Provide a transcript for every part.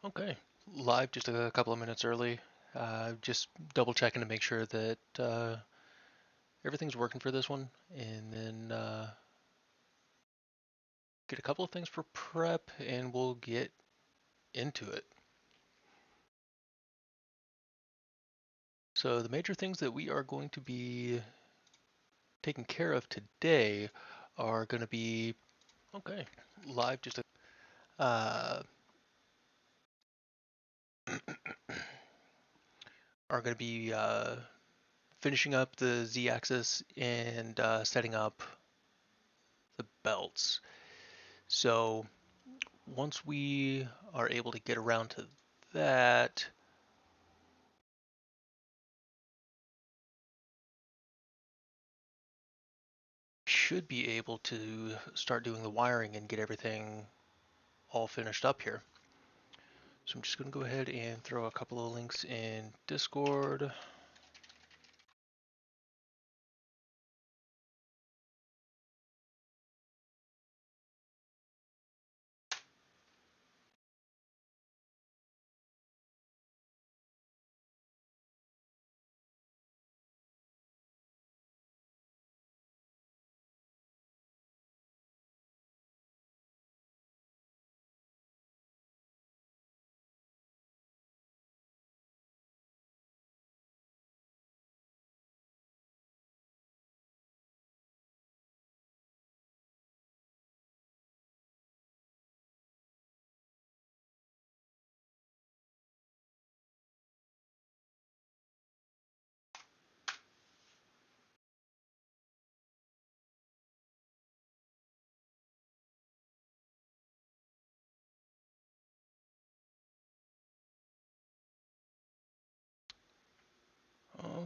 Okay, live just a couple of minutes early. Just double checking to make sure that everything's working for this one, and then get a couple of things for prep, and we'll get into it. So the major things that we are going to be taking care of today are going to be okay, live just uh, are going to be finishing up the Z-axis and setting up the belts. So once we are able to get around to that, should be able to start doing the wiring and get everything all finished up here. So I'm just going to go ahead and throw a couple of links in Discord.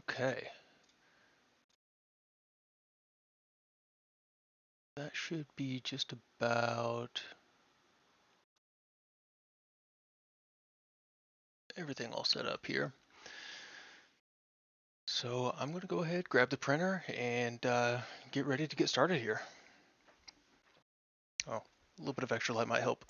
Okay, that should be just about everything all set up here. So I'm going to go ahead, grab the printer, and get ready to get started here. Oh, a little bit of extra light might help.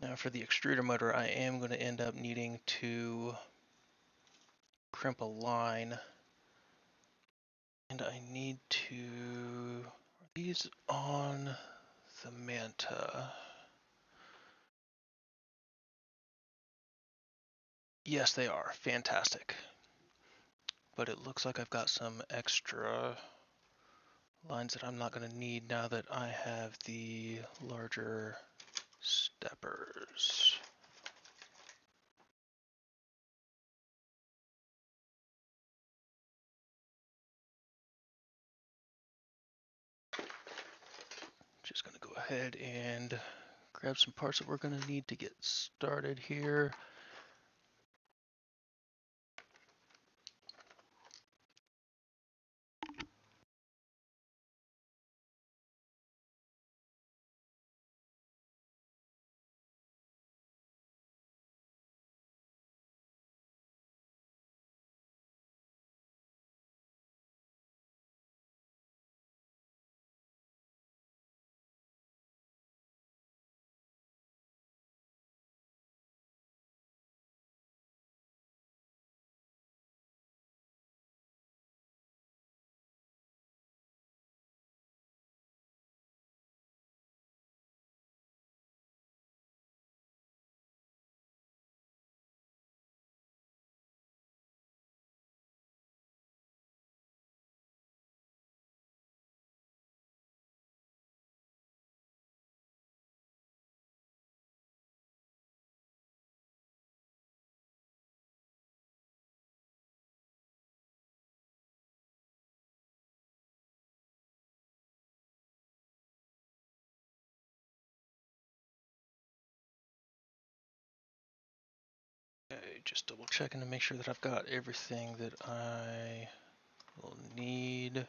Now for the extruder motor, I am going to end up needing to crimp a line. And I need to, are these on the Manta? Yes, they are. Fantastic. But it looks like I've got some extra lines that I'm not going to need now that I have the larger steppers. Just going to go ahead and grab some parts that we're going to need to get started here. Okay, just double checking to make sure that I've got everything that I will need.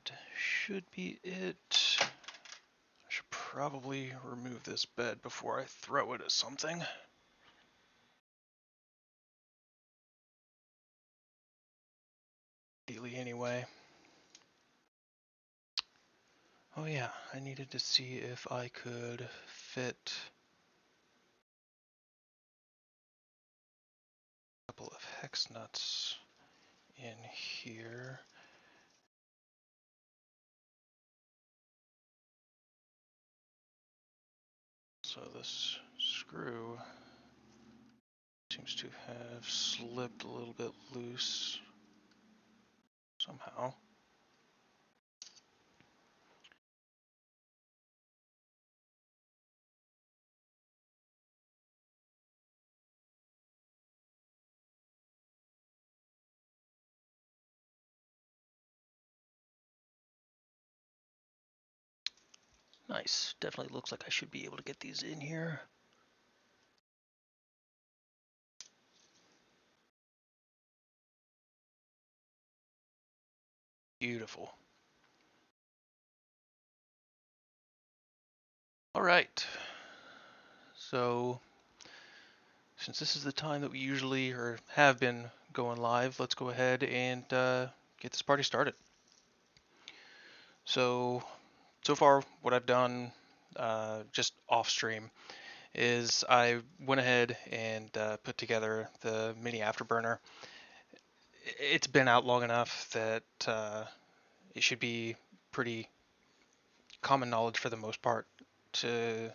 that should be it. I should probably remove this bed before I throw it at something. Ideally, anyway. Oh yeah, I needed to see if I could fit a couple of hex nuts in here. So this screw seems to have slipped a little bit loose somehow. Nice. Definitely looks like I should be able to get these in here. Beautiful. All right. So since this is the time that we usually or have been going live, let's go ahead and get this party started. So far, what I've done just off stream is I went ahead and put together the mini afterburner. It's been out long enough that it should be pretty common knowledge for the most part to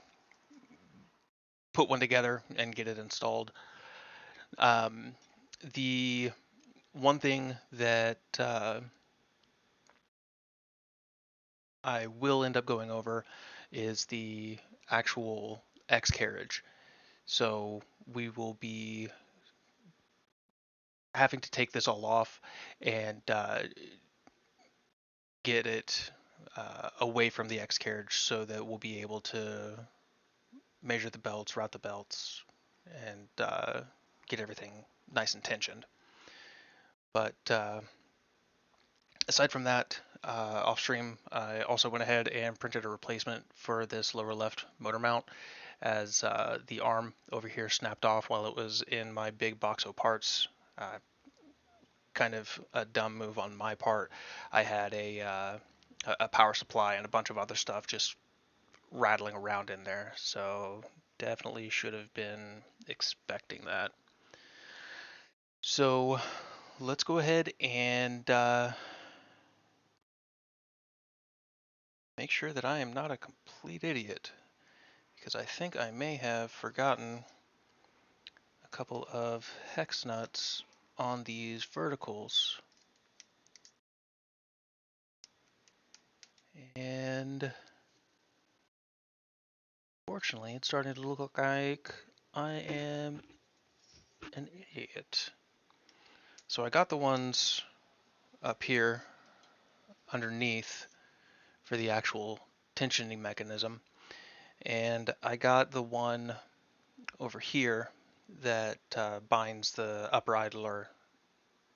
put one together and get it installed. The one thing that I will end up going over is the actual X carriage. So we will be having to take this all off and get it away from the X carriage so that we'll be able to measure the belts, route the belts, and get everything nice and tensioned. But aside from that, off stream, I also went ahead and printed a replacement for this lower left motor mount, as the arm over here snapped off while it was in my big box of parts. Kind of a dumb move on my part. I had a power supply and a bunch of other stuff just rattling around in there, so definitely should have been expecting that. So let's go ahead and make sure that I am not a complete idiot, because I think I may have forgotten a couple of hex nuts on these verticals. And fortunately, it's starting to look like I am an idiot. So I got the ones up here underneath for the actual tensioning mechanism, and I got the one over here that binds the upper idler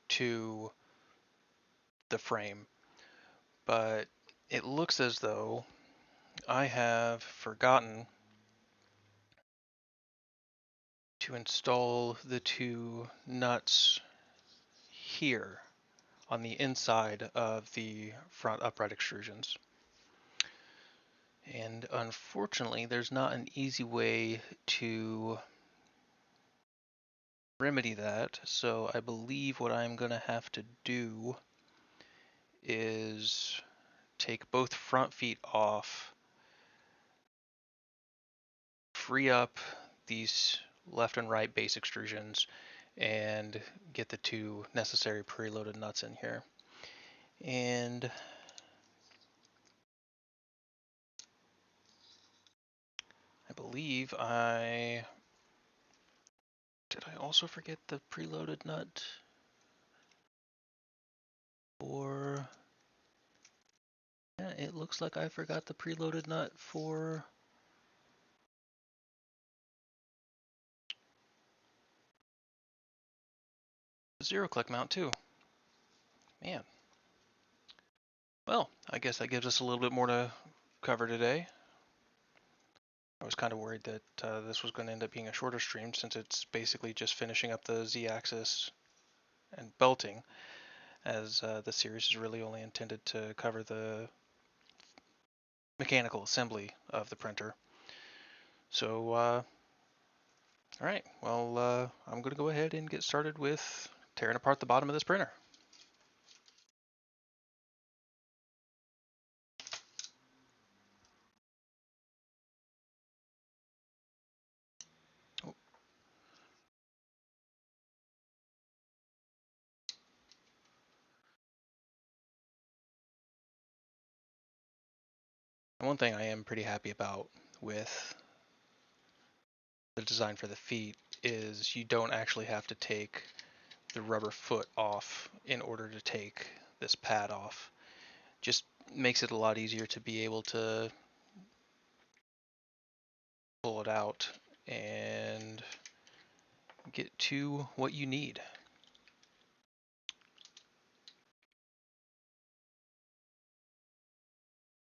to the frame. But it looks as though I have forgotten to install the two nuts here on the inside of the front upright extrusions. And unfortunately, there's not an easy way to remedy that, so I believe what I'm going to have to do is take both front feet off, free up these left and right base extrusions, and get the two necessary preloaded nuts in here. And I believe did I also forget the preloaded nut? Or yeah, it looks like I forgot the preloaded nut for the zero click mount too. Man. Well, I guess that gives us a little bit more to cover today. I was kind of worried that this was going to end up being a shorter stream since it's basically just finishing up the Z-axis and belting, as the series is really only intended to cover the mechanical assembly of the printer. So, all right, well, I'm going to go ahead and get started with tearing apart the bottom of this printer. One thing I am pretty happy about with the design for the feet is you don't actually have to take the rubber foot off in order to take this pad off. Just makes it a lot easier to be able to pull it out and get to what you need.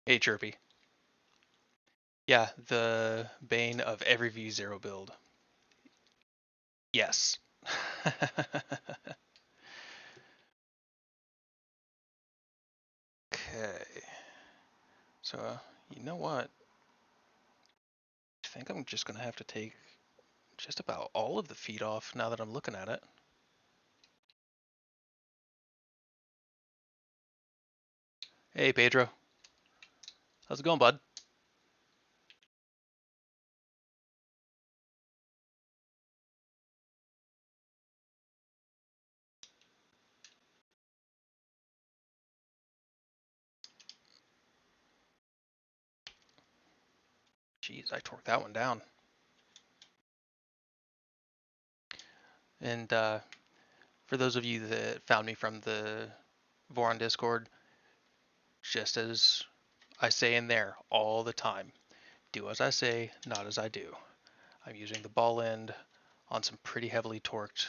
Hey Chirpy. Yeah, the bane of every V0 build. Yes. Okay. So, you know what? I think I'm just going to have to take just about all of the feet off now that I'm looking at it. Hey Pedro. How's it going, bud? Jeez, I torqued that one down. And for those of you that found me from the Voron Discord, just as I say in there all the time, do as I say, not as I do. I'm using the ball end on some pretty heavily torqued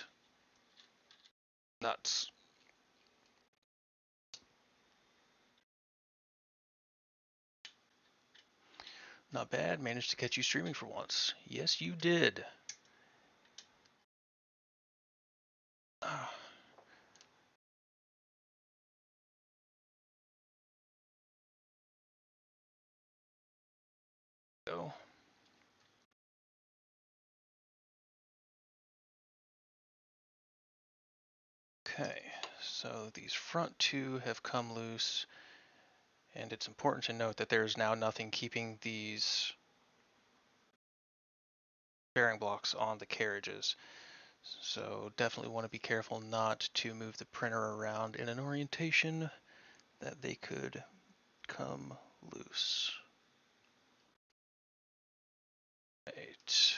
nuts. Not bad, managed to catch you streaming for once. Yes, you did. Go. Okay, so these front two have come loose, and it's important to note that there is now nothing keeping these bearing blocks on the carriages. So definitely want to be careful not to move the printer around in an orientation that they could come loose. Right.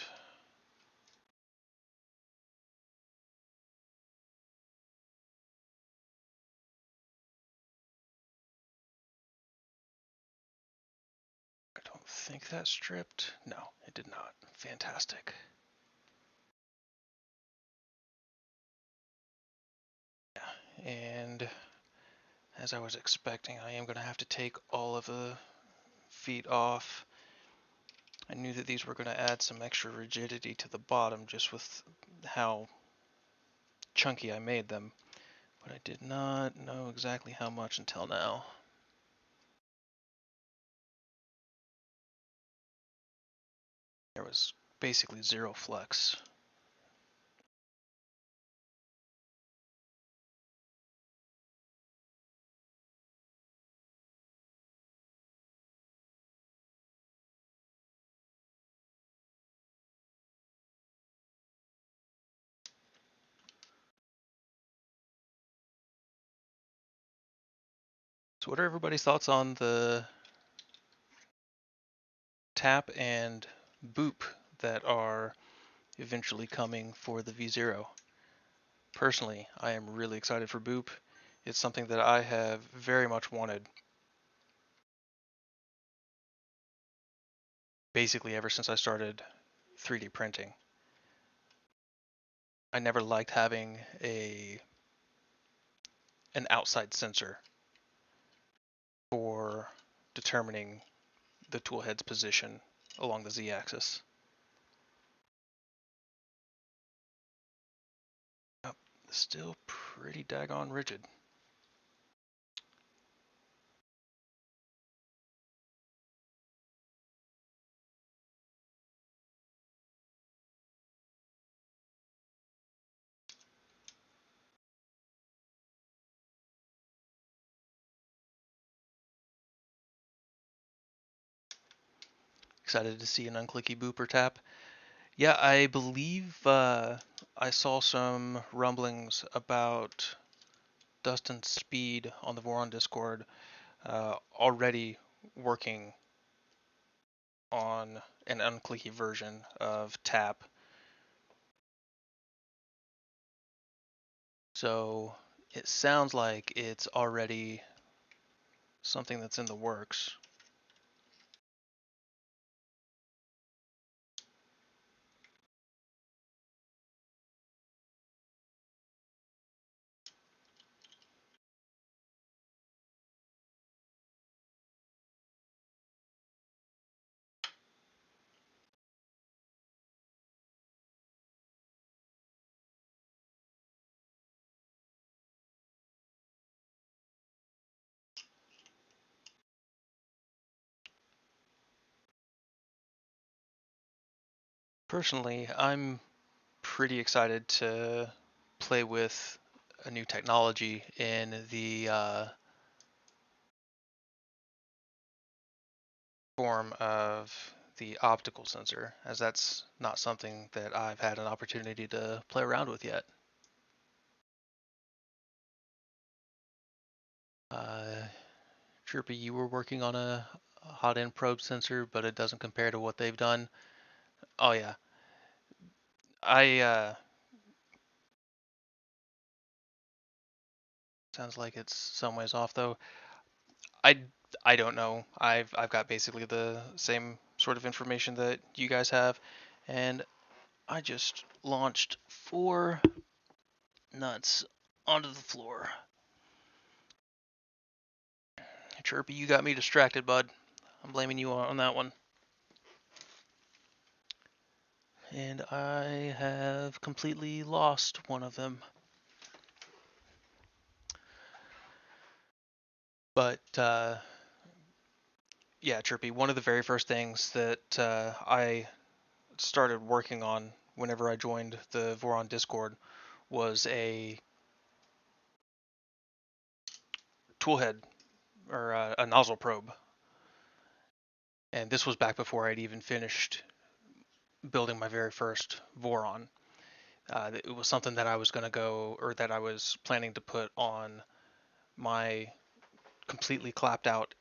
I don't think that stripped. No, it did not. Fantastic. Yeah, and as I was expecting, I am going to have to take all of the feet off. I knew that these were going to add some extra rigidity to the bottom just with how chunky I made them, but I did not know exactly how much until now. There was basically zero flex. So what are everybody's thoughts on the tap and boop that are eventually coming for the V0? Personally, I am really excited for boop. It's something that I have very much wanted basically ever since I started 3D printing. I never liked having an outside sensor. for determining the tool head's position along the z-axis. Oh, still pretty daggone rigid. Excited to see an unclicky booper tap. Yeah, I believe I saw some rumblings about Dustin Speed on the Voron Discord already working on an unclicky version of tap. So it sounds like it's already something that's in the works. Personally, I'm pretty excited to play with a new technology in the form of the optical sensor, as that's not something that I've had an opportunity to play around with yet. Chirpy, you were working on a hot end probe sensor, but it doesn't compare to what they've done. Oh yeah, I sounds like it's some ways off though. I I don't know. I've got basically the same sort of information that you guys have, and I just launched 4 nuts onto the floor. Chirpy, you got me distracted, bud. I'm blaming you on that one. And I have completely lost one of them. But yeah, Chirpy, one of the very first things that I started working on whenever I joined the Voron Discord was a toolhead or a nozzle probe. And this was back before I'd even finished building my very first Voron. It was something that I was going to go, or that I was planning to put on my completely clapped out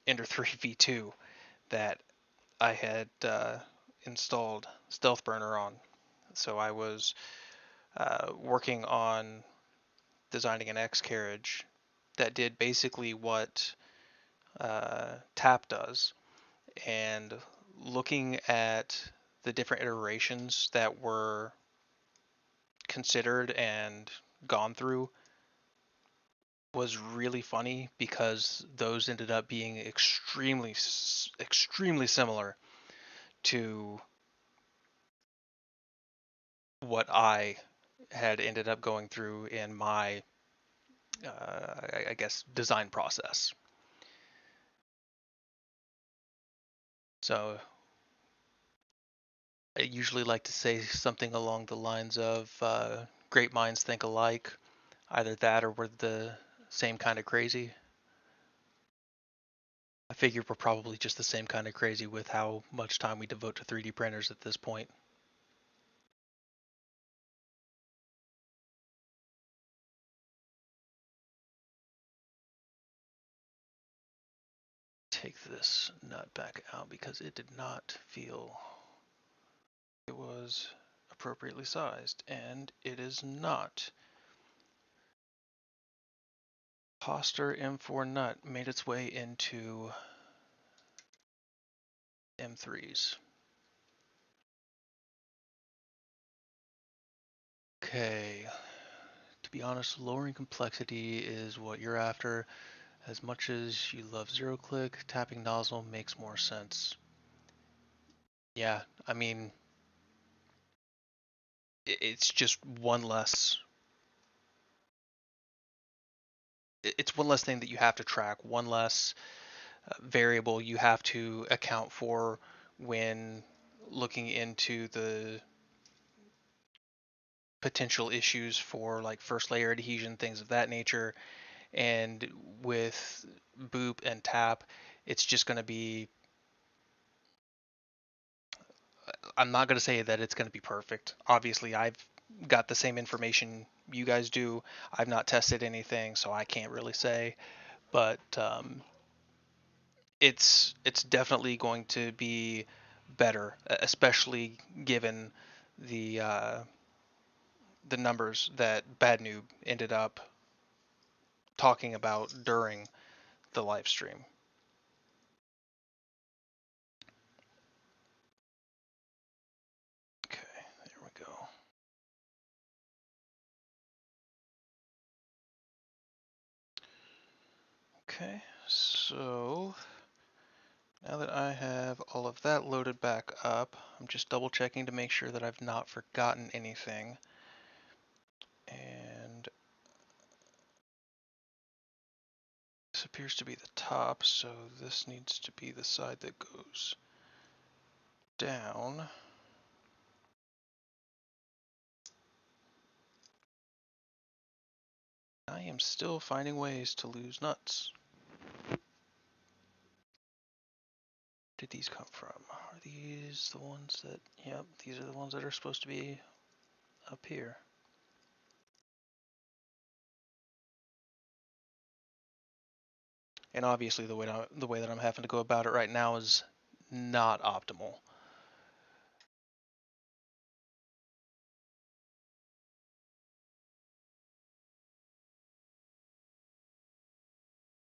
Ender 3 V2 that I had installed Stealth Burner on. So I was working on designing an X carriage that did basically what TAP does, and looking at the different iterations that were considered and gone through was really funny because those ended up being extremely similar to what I had ended up going through in my I guess design process. So I usually like to say something along the lines of great minds think alike. Either that or we're the same kind of crazy. I figure we're probably just the same kind of crazy with how much time we devote to 3D printers at this point. Take this nut back out because it did not feel it was appropriately sized, and it is not. Poster M4 nut made its way into M3s. Okay, to be honest, lowering complexity is what you're after, As much as you love zero click, tapping nozzle makes more sense. Yeah, I mean, it's just one less. It's one less thing that you have to track, one less variable you have to account for when looking into the potential issues for like first layer adhesion, things of that nature. And with boop and tap, it's just going to be, I'm not going to say that it's going to be perfect. Obviously, I've got the same information you guys do. I've not tested anything, so I can't really say. But it's definitely going to be better, especially given the uh, the numbers that Bad Noob ended up talking about during the live stream. Okay, there we go. Okay, so now that I have all of that loaded back up, I'm just double checking to make sure that I've not forgotten anything. And this appears to be the top, so this needs to be the side that goes down. I am still finding ways to lose nuts. Did these come from? Are these the ones that, yep, these are the ones that are supposed to be up here. And obviously the way that I'm having to go about it right now is not optimal.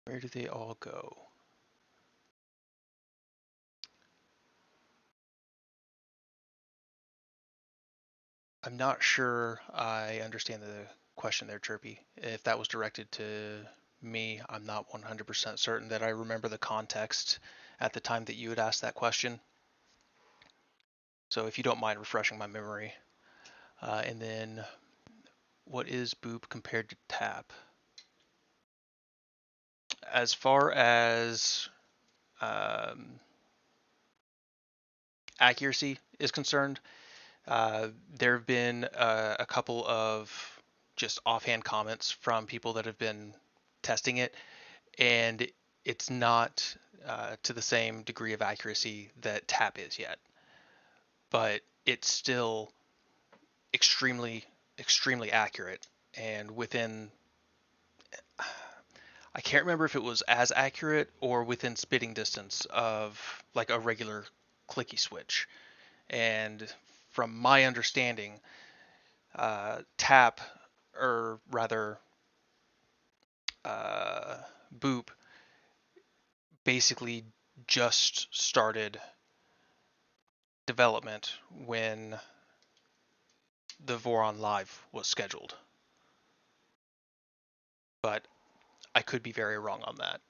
Where do they all go? I'm not sure I understand the question there, Chirpy. If that was directed to me, I'm not 100% certain that I remember the context at the time that you had asked that question. So if you don't mind refreshing my memory. And then what is boop compared to tap? As far as um, accuracy is concerned, there have been a couple of just offhand comments from people that have been testing it, and it's not to the same degree of accuracy that tap is yet, but it's still extremely, extremely accurate. And within, I can't remember if it was as accurate or within spitting distance of like a regular clicky switch. And from my understanding, tap, or rather uh, boop, basically just started development when the Voron Live was scheduled. But I could be very wrong on that.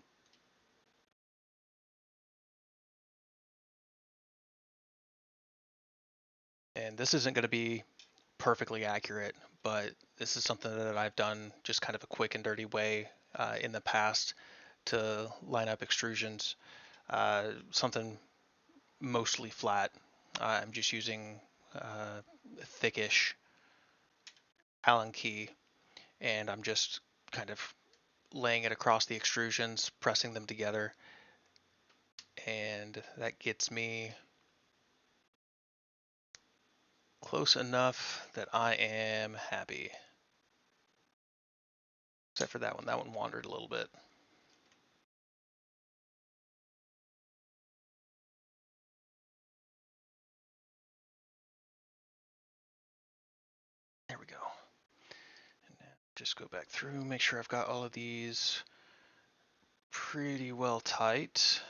And this isn't going to be perfectly accurate, but this is something that I've done just kind of a quick and dirty way in the past to line up extrusions. Something mostly flat. I'm just using thickish Allen key, and I'm just kind of laying it across the extrusions, pressing them together, and that gets me close enough that I am happy. Except for that one. That one wandered a little bit. There we go. And just go back through, make sure I've got all of these pretty well tight.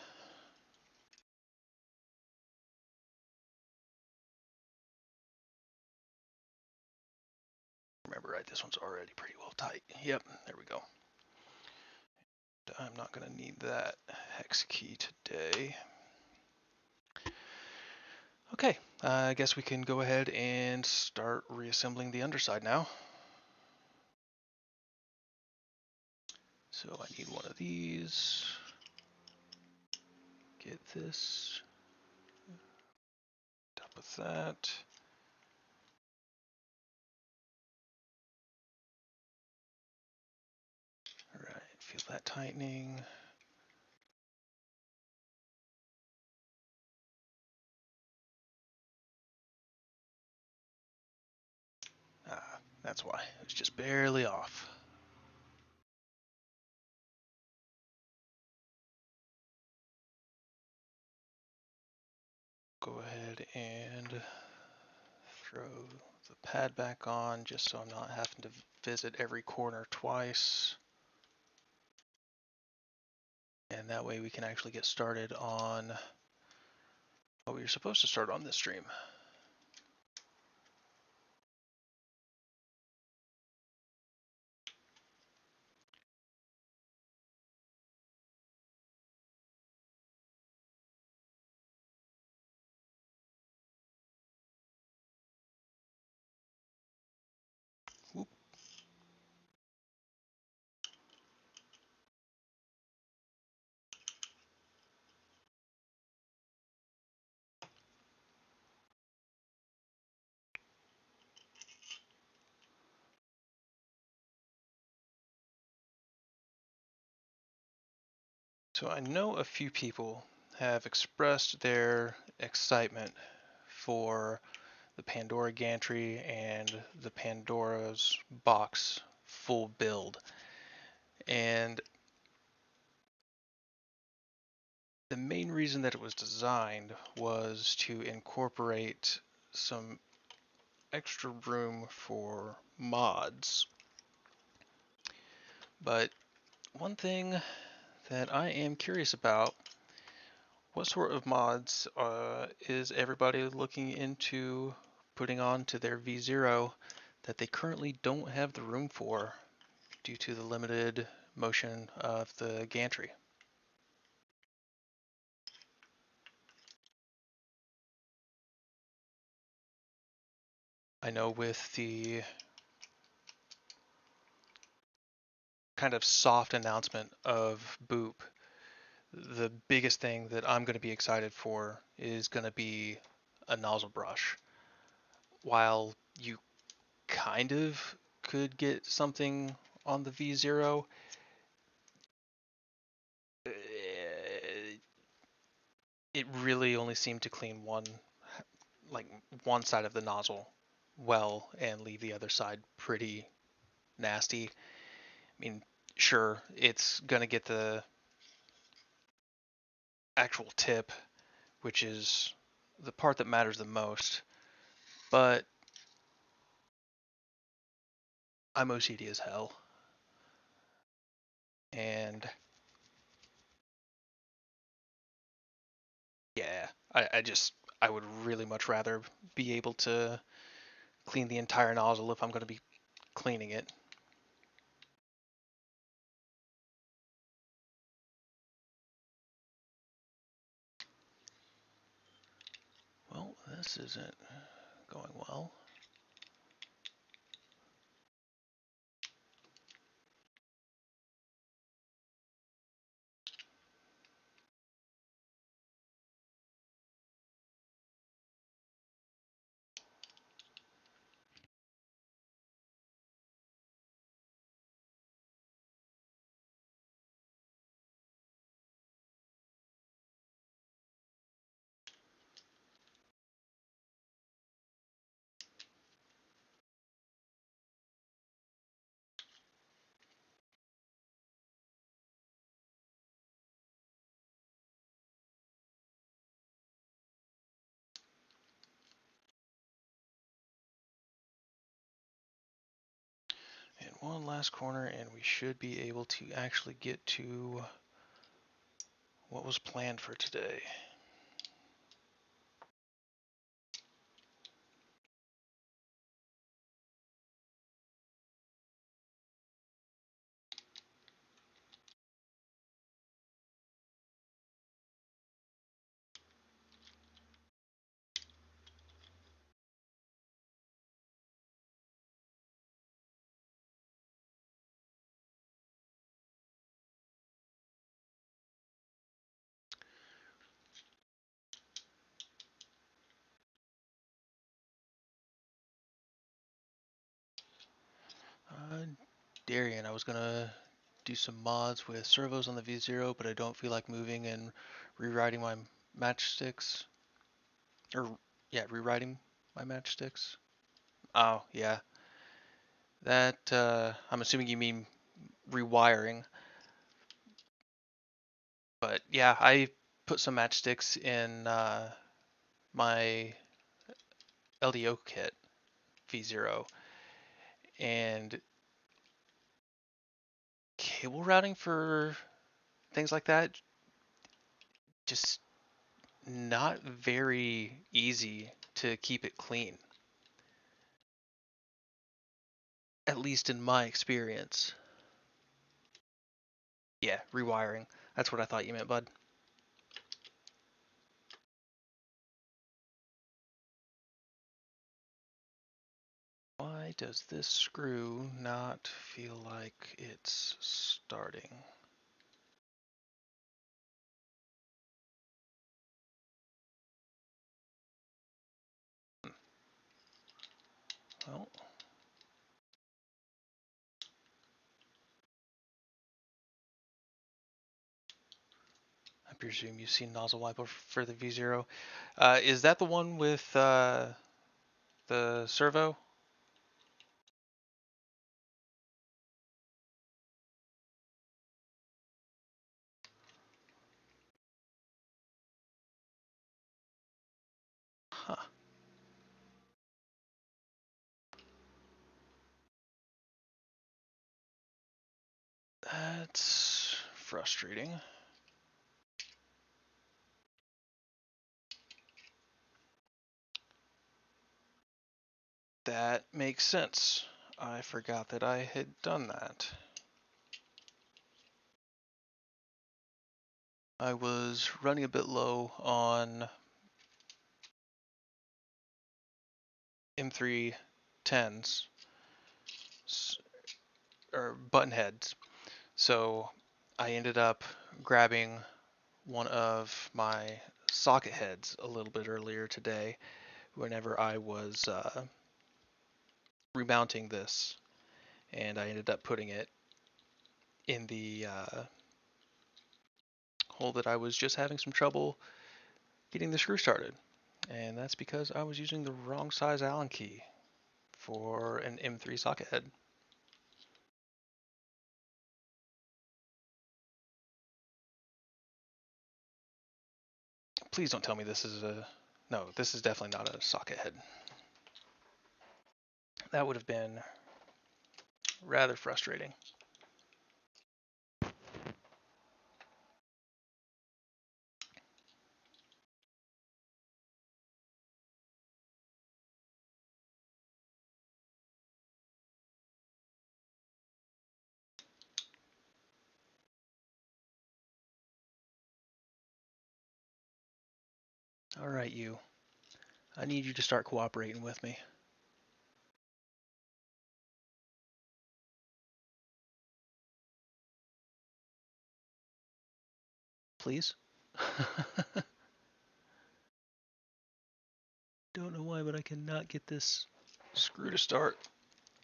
Remember, right, this one's already pretty well tight. Yep, there we go. I'm not going to need that hex key today. Okay, I guess we can go ahead and start reassembling the underside now. So I need one of these. Get this. Top of that. All right, feel that tightening. Ah, that's why. It's just barely off. Go ahead and throw the pad back on just so I'm not having to visit every corner twice. And that way we can actually get started on what we were supposed to start on this stream. Whoop. So I know a few people have expressed their excitement for the Pandora gantry and the Pandora's box full build. And the main reason that it was designed was to incorporate some extra room for mods. But one thing that I am curious about, what sort of mods is everybody looking into putting on to their V0 that they currently don't have the room for due to the limited motion of the gantry? I know with the kind of soft announcement of Boop, the biggest thing that I'm going to be excited for is going to be a nozzle brush. While you kind of could get something on the V0, it really only seemed to clean one side of the nozzle well and leave the other side pretty nasty. I mean, sure, it's going to get the actual tip, which is the part that matters the most, but I'm OCD as hell. And yeah, I would really much rather be able to clean the entire nozzle if I'm going to be cleaning it. Well, this isn't going well. And one last corner, and we should be able to actually get to what was planned for today. Darian, I was gonna do some mods with servos on the V0, but I don't feel like moving and rewriting my matchsticks. Or, yeah, rewriting my matchsticks. Oh, yeah. That, I'm assuming you mean rewiring. But yeah, I put some matchsticks in my LDO kit, V0, and cable routing for things like that, just not very easy to keep it clean, at least in my experience. Yeah, rewiring. That's what I thought you meant, bud. Why does this screw not feel like it's starting? Well, I presume you've seen nozzle wiper for the V0. Is that the one with the servo? Huh. That's frustrating. That makes sense. I forgot that I had done that. I was running a bit low on M3 10s or button heads. So I ended up grabbing one of my socket heads a little bit earlier today whenever I was remounting this, and I ended up putting it in the hole that I was just having some trouble getting the screw started. And that's because I was using the wrong size Allen key for an M3 socket head. Please don't tell me this is a... No, this is definitely not a socket head. That would have been rather frustrating. Alright, you. I need you to start cooperating with me. Please? Don't know why, but I cannot get this screw to start.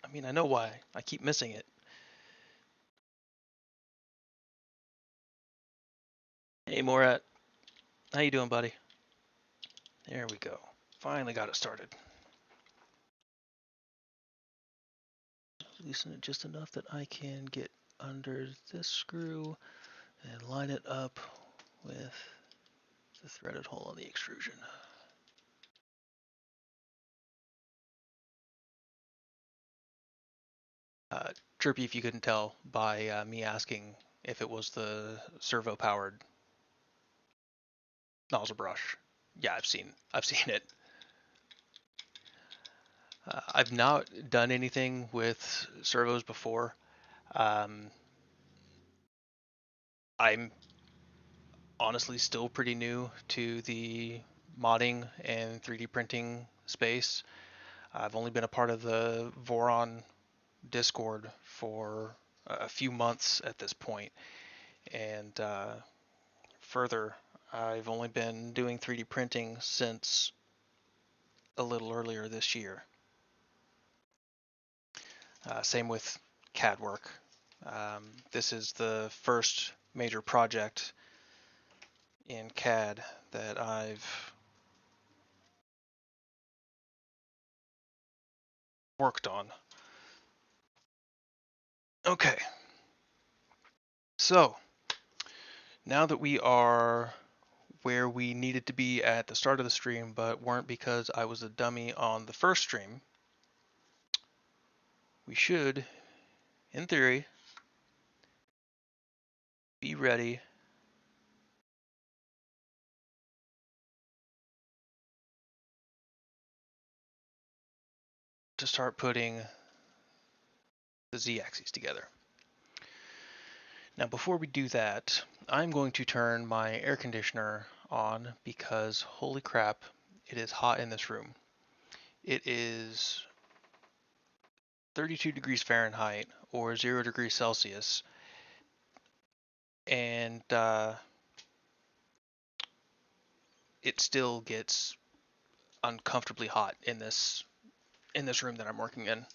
I mean, I know why. I keep missing it. Hey, Morat. How you doing, buddy? There we go. Finally got it started. Loosen it just enough that I can get under this screw and line it up with the threaded hole on the extrusion. Chirpy, if you couldn't tell by me asking if it was the servo-powered nozzle brush. Yeah, I've seen it. I've not done anything with servos before. Um, I'm honestly still pretty new to the modding and 3D printing space. I've only been a part of the Voron Discord for a few months at this point, and further, I've only been doing 3D printing since a little earlier this year. Same with CAD work. This is the first major project in CAD that I've worked on. Okay, so now that we are where we needed to be at the start of the stream, but weren't because I was a dummy on the first stream, we should, in theory, be ready to start putting the z-axes together. Now before we do that, I'm going to turn my air conditioner on because holy crap, it is hot in this room. It is 32 degrees Fahrenheit or 0 degrees Celsius, and it still gets uncomfortably hot in this room that I'm working in.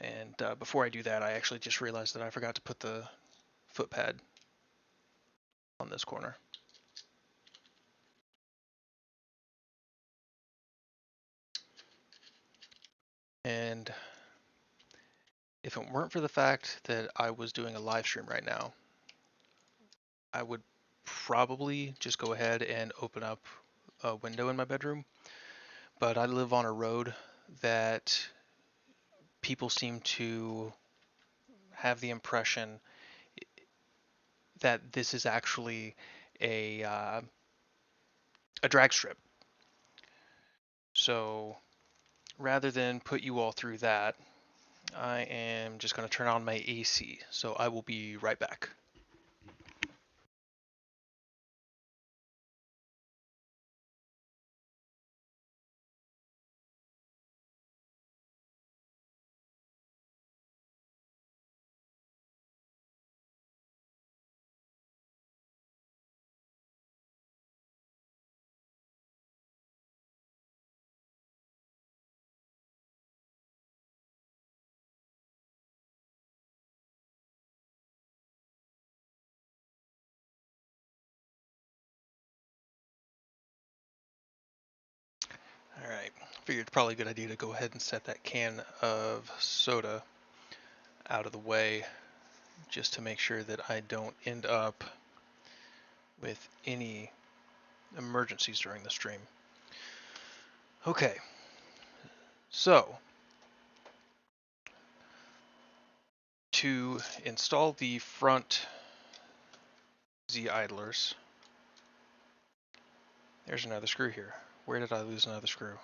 And before I do that, I actually just realized that I forgot to put the foot pad on this corner. And if it weren't for the fact that I was doing a live stream right now, I would probably just go ahead and open up a window in my bedroom. But I live on a road that people seem to have the impression that this is actually a drag strip. So rather than put you all through that, I am just going to turn on my AC. So I will be right back. All right, figured it's probably a good idea to go ahead and set that can of soda out of the way just to make sure that I don't end up with any emergencies during the stream. Okay, so to install the front Z idlers, there's another screw here. Where did I lose another screw?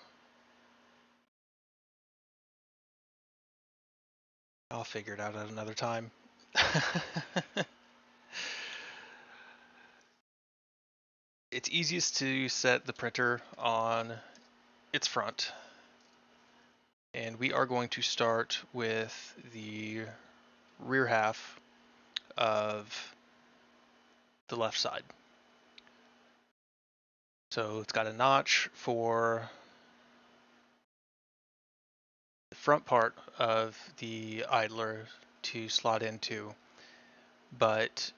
I'll figure it out at another time. It's easiest to set the printer on its front. And we are going to start with the rear half of the left side. So it's got a notch for the front part of the idler to slot into, but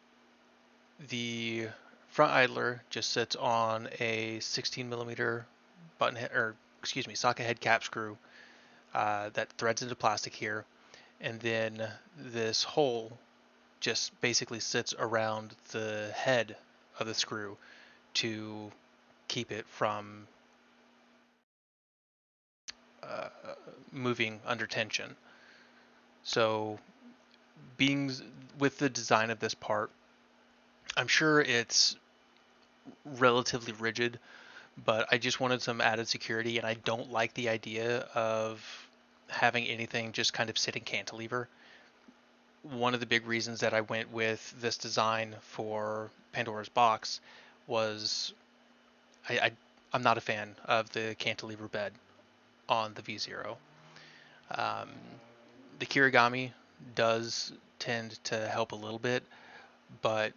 the front idler just sits on a 16 millimeter button head, or excuse me, socket head cap screw that threads into plastic here, and then this hole just basically sits around the head of the screw to keep it from uh, moving under tension. So being with the design of this part, I'm sure it's relatively rigid, but I just wanted some added security, and I don't like the idea of having anything just kind of sitting cantilever. One of the big reasons that I went with this design for Pandora's box was I'm not a fan of the cantilever bed on the V0. Um, the Kirigami does tend to help a little bit, but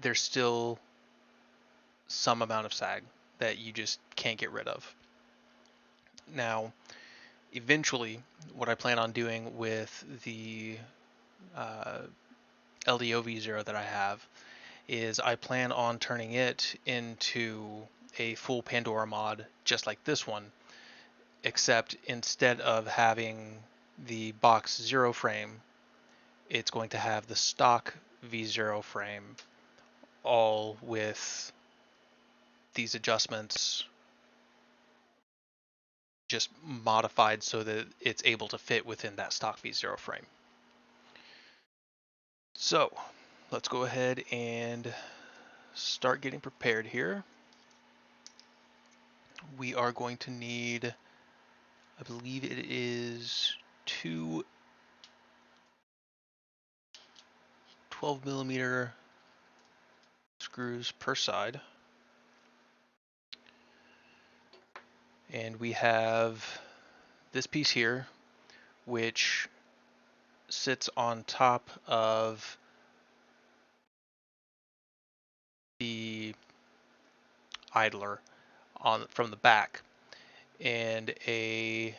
there's still some amount of sag that you just can't get rid of. Now, eventually, what I plan on doing with the uh, LDO V0 that I have is I plan on turning it into a full Pandora mod just like this one, except instead of having the box 0 frame, it's going to have the stock V0 frame, all with these adjustments just modified so that it's able to fit within that stock V0 frame. So let's go ahead and start getting prepared here. We are going to need, I believe it is 2 12mm screws per side. And we have this piece here, which sits on top of the idler from the back, and I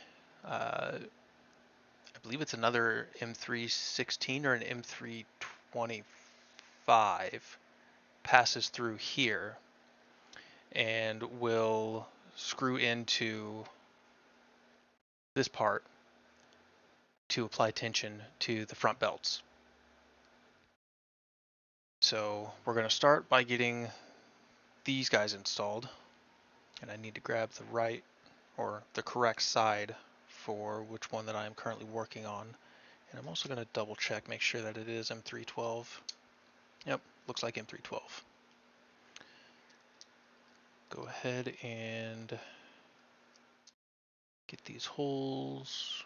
believe it's another M316 or an M325 passes through here and will screw into this part to apply tension to the front belts. So we're going to start by getting these guys installed, and I need to grab the right or the correct side for which one that I am currently working on. And I'm also going to double check, make sure that it is M312. Yep, looks like M312. Go ahead and get these holes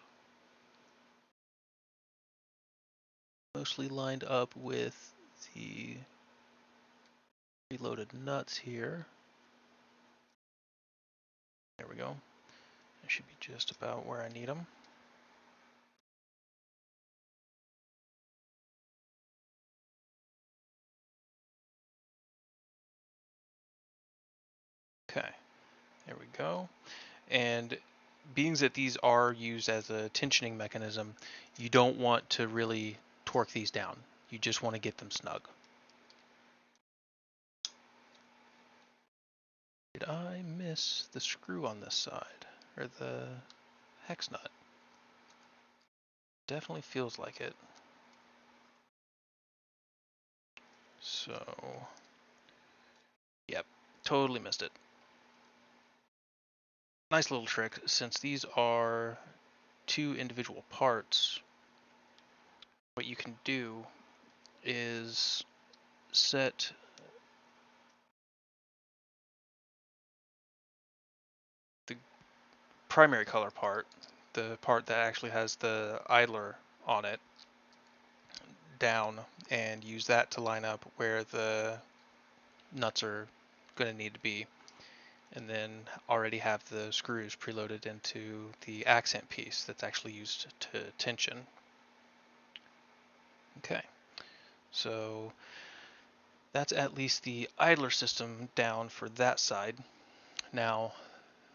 mostly lined up with the preloaded nuts here. There we go. That should be just about where I need them. Okay, there we go. And being that these are used as a tensioning mechanism, you don't want to really torque these down. You just want to get them snug. Did I miss the screw on this side? Or the hex nut? Definitely feels like it. So, yep, totally missed it. Nice little trick, since these are two individual parts, what you can do is set the primary color part, the part that actually has the idler on it, down, and use that to line up where the nuts are going to need to be, and then already have the screws preloaded into the accent piece that's actually used to tension. Okay, so that's at least the idler system down for that side. Now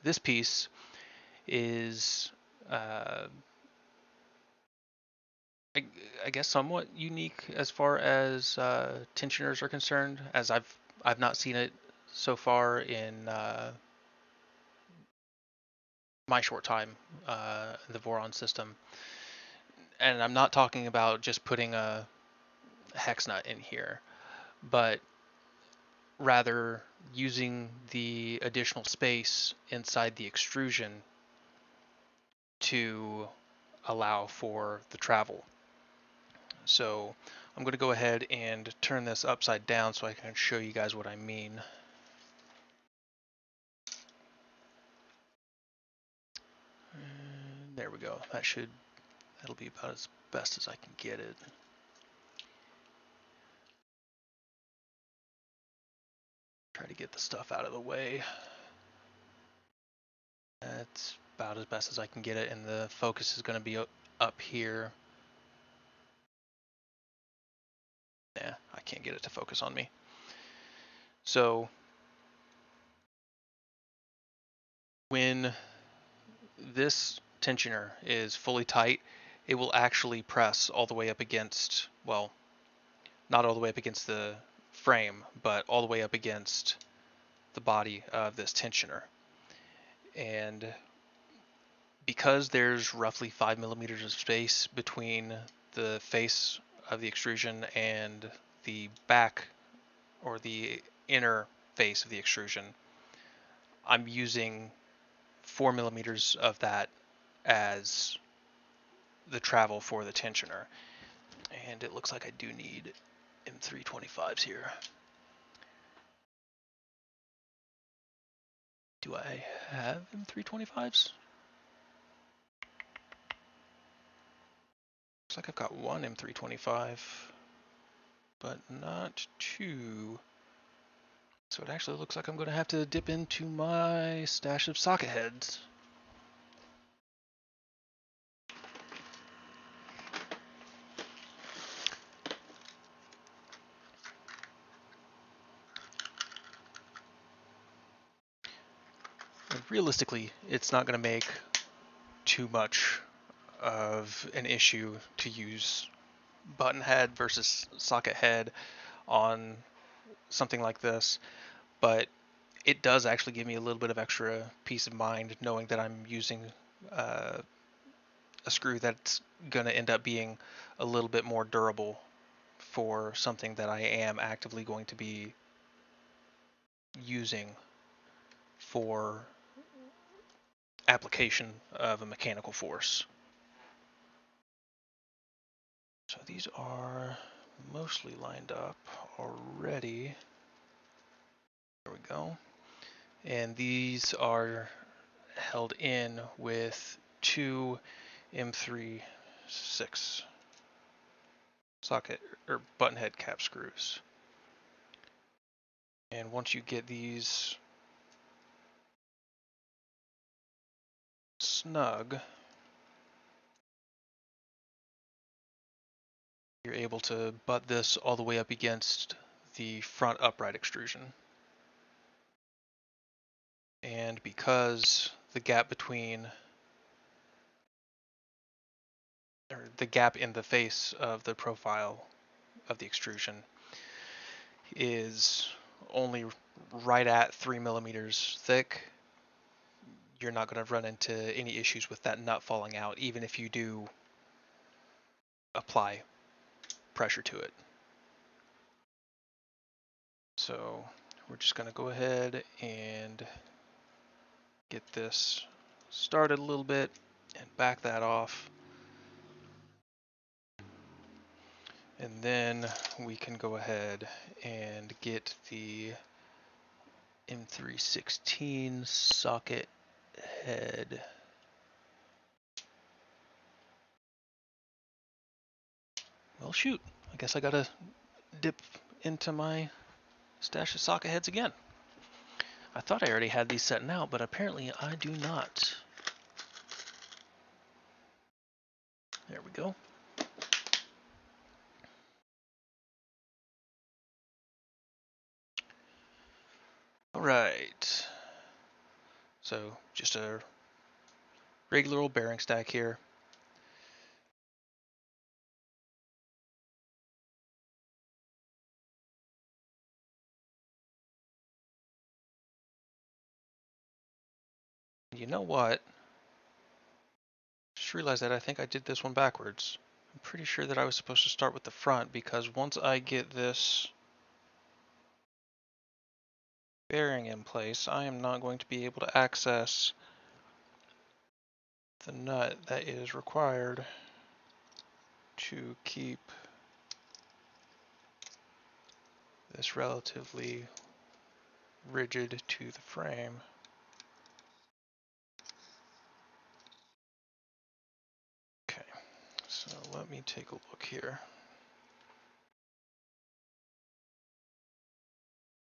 this piece is I guess somewhat unique as far as tensioners are concerned, as I've not seen it so far in my short time the Voron system. And I'm not talking about just putting a hex nut in here, but rather using the additional space inside the extrusion to allow for the travel. So I'm going to go ahead and turn this upside down so I can show you guys what I mean. And there we go. That'll be about as best as I can get it. Try to get the stuff out of the way. That's about as best as I can get it, and the focus is going to be up here. Yeah, I can't get it to focus on me. So when this tensioner is fully tight, it will actually press all the way up against, well, not all the way up against the frame, but all the way up against the body of this tensioner. And because there's roughly 5 millimeters of space between the face of the extrusion and the back or the inner face of the extrusion, I'm using 4 millimeters of that as the travel for the tensioner. And it looks like I do need M325s here. Do I have M325s? Looks like I've got one M325, but not two. So it actually looks like I'm going to have to dip into my stash of socket heads. And realistically, it's not going to make too much of an issue to use button head versus socket head on something like this, but it does actually give me a little bit of extra peace of mind knowing that I'm using a screw that's going to end up being a little bit more durable for something that I am actively going to be using for application of a mechanical force. So these are mostly lined up already. There we go. And these are held in with two M3/6 socket or button head cap screws. And once you get these snug, you're able to butt this all the way up against the front upright extrusion. And because the gap between, or the gap in the face of the profile of the extrusion is only right at 3 millimeters thick, you're not going to run into any issues with that nut falling out, even if you do apply pressure to it. So we're just going to go ahead and get this started a little bit and back that off. And then we can go ahead and get the M316 socket head. Well, shoot, I guess I gotta dip into my stash of socket heads again. I thought I already had these setting out, but apparently I do not. There we go. All right. So just a regular old bearing stack here. You know what? Just realized that I think I did this one backwards. I'm pretty sure that I was supposed to start with the front, because once I get this bearing in place, I am not going to be able to access the nut that is required to keep this relatively rigid to the frame. Okay, so let me take a look here.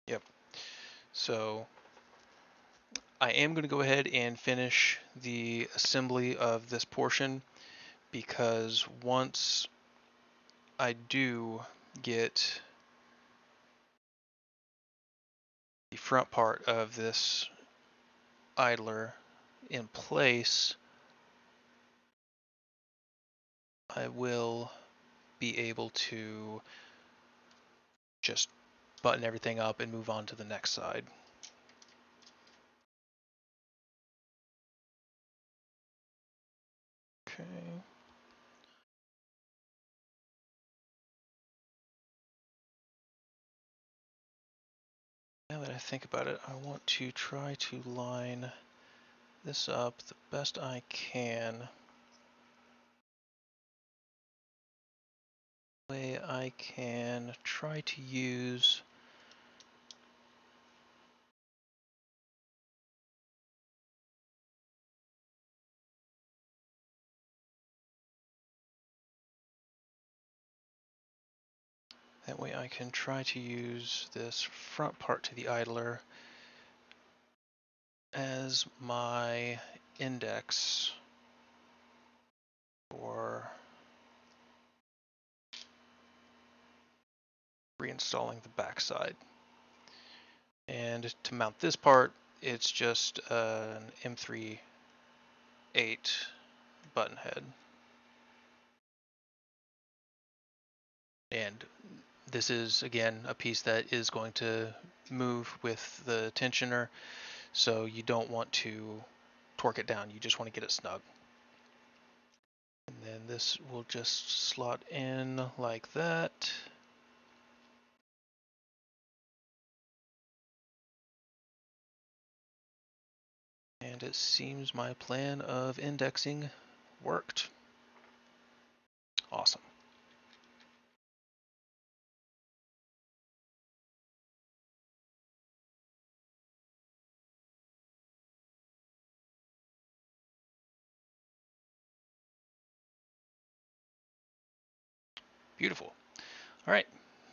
Yep, so I am going to go ahead and finish the assembly of this portion, because once I do get the front part of this idler in place, I will be able to just button everything up and move on to the next side. Okay. Now that I think about it, I want to try to line this up the best I can. Way I can try to use that way I can try to use this front part to the idler as my index for reinstalling the backside. And to mount this part, it's just an M3 8 button head. And this is, again, a piece that is going to move with the tensioner, so you don't want to torque it down, you just want to get it snug. And then this will just slot in like that. And it seems my plan of indexing worked. Awesome. Beautiful. All right,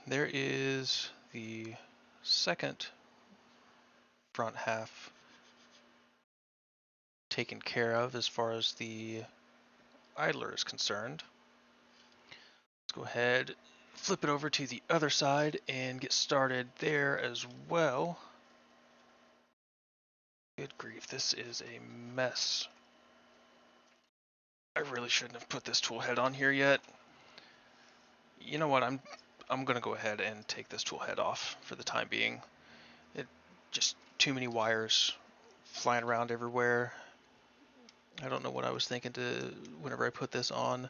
there is the second front half taken care of as far as the idler is concerned. Let's go ahead, flip it over to the other side and get started there as well. Good grief, this is a mess. I really shouldn't have put this tool head on here yet. You know what, I'm gonna go ahead and take this tool head off for the time being. It just too many wires flying around everywhere. I don't know what I was thinking whenever I put this on.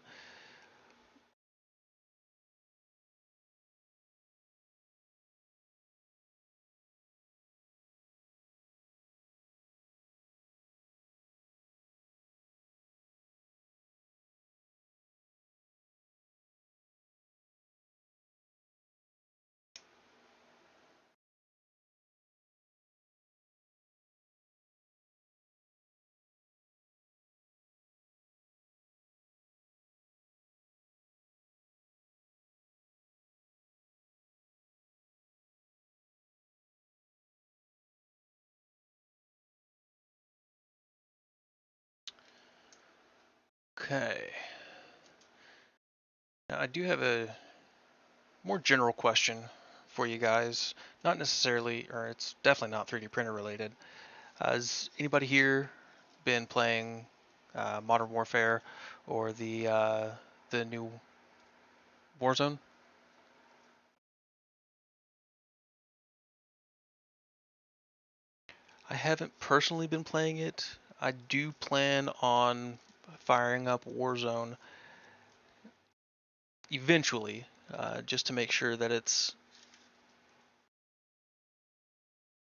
Okay. Now I do have a more general question for you guys. Not necessarily, or it's definitely not 3D printer related. Has anybody here been playing Modern Warfare or the new Warzone? I haven't personally been playing it. I do plan on firing up Warzone eventually, just to make sure that it's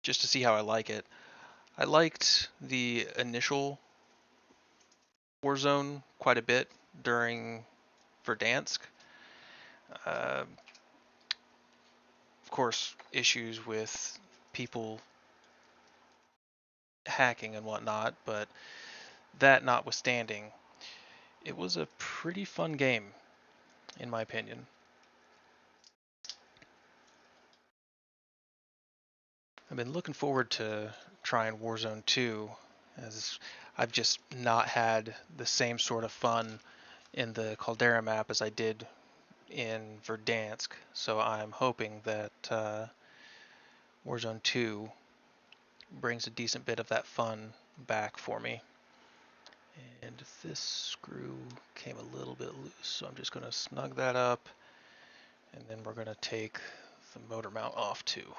just to see how I like it. I liked the initial Warzone quite a bit during Verdansk. Of course, issues with people hacking and whatnot, but that notwithstanding, it was a pretty fun game, in my opinion. I've been looking forward to trying Warzone 2, as I've just not had the same sort of fun in the Caldera map as I did in Verdansk, so I'm hoping that Warzone 2 brings a decent bit of that fun back for me. And this screw came a little bit loose, so I'm just going to snug that up, and then we're going to take the motor mount off too.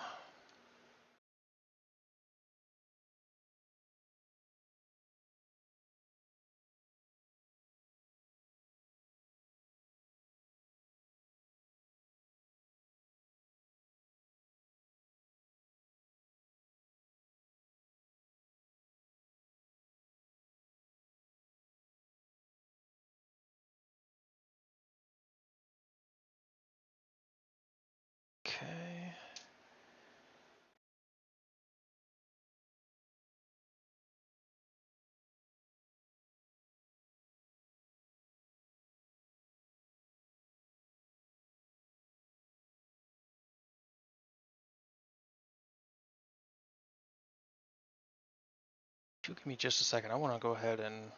Okay. If you give me just a second, I want to go ahead and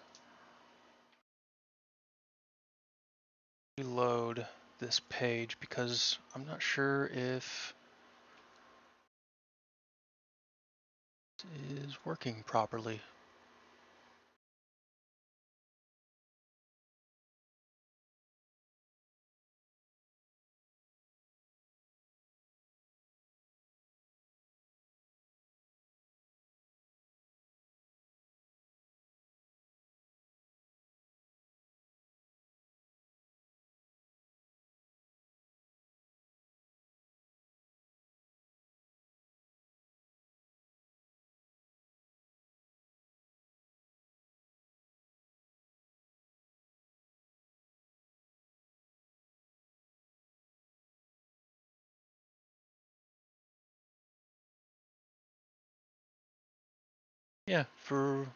reload this page because I'm not sure if it is working properly. Yeah, for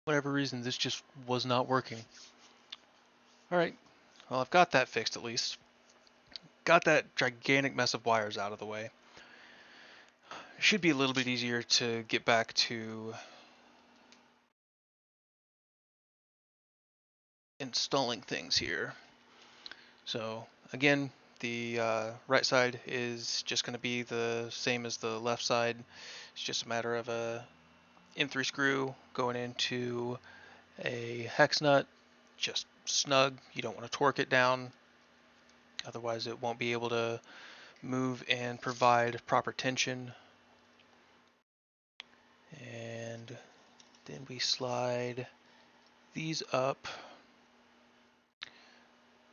whatever reason, this just was not working. All right, well, I've got that fixed at least. Got that gigantic mess of wires out of the way. It should be a little bit easier to get back to installing things here. So again, the right side is just going to be the same as the left side. It's just a matter of a M3 screw going into a hex nut, just snug. You don't want to torque it down, otherwise it won't be able to move and provide proper tension. And then we slide these up,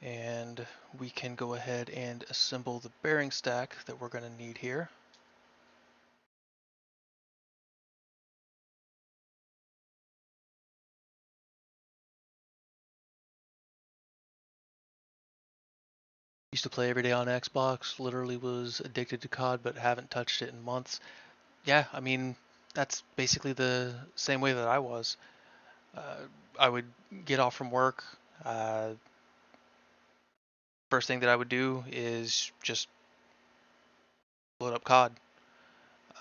and we can go ahead and assemble the bearing stack that we're going to need here. Used to play every day on Xbox, literally was addicted to COD, but haven't touched it in months. Yeah, I mean, that's basically the same way that I was. Uh, I would get off from work. Uh, First thing that I would do is just load up COD,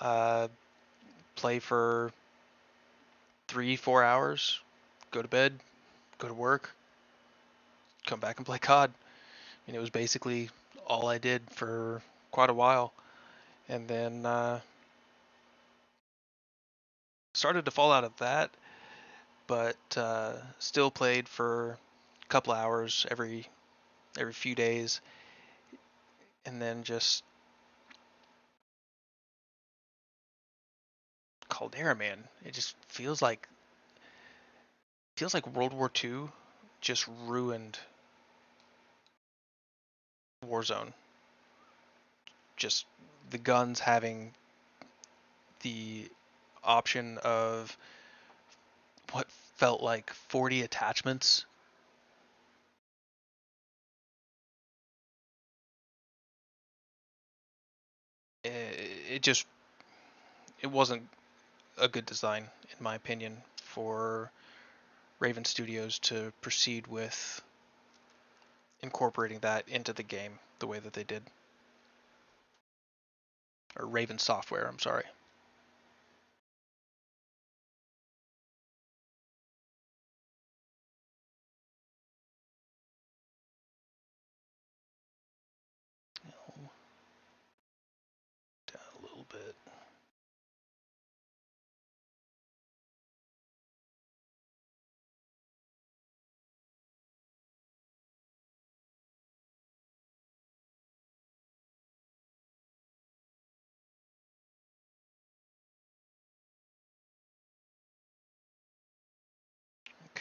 uh, play for 3, 4 hours, go to bed, go to work, come back and play COD. And it was basically all I did for quite a while. And then started to fall out of that, but still played for a couple hours every few days, and then just Caldera, man. It just feels like World War II just ruined Warzone. Just the guns having the option of what felt like 40 attachments. It just it wasn't a good design in my opinion for Raven Studios to proceed with incorporating that into the game the way that they did. Or Raven Software, I'm sorry. Down a little bit.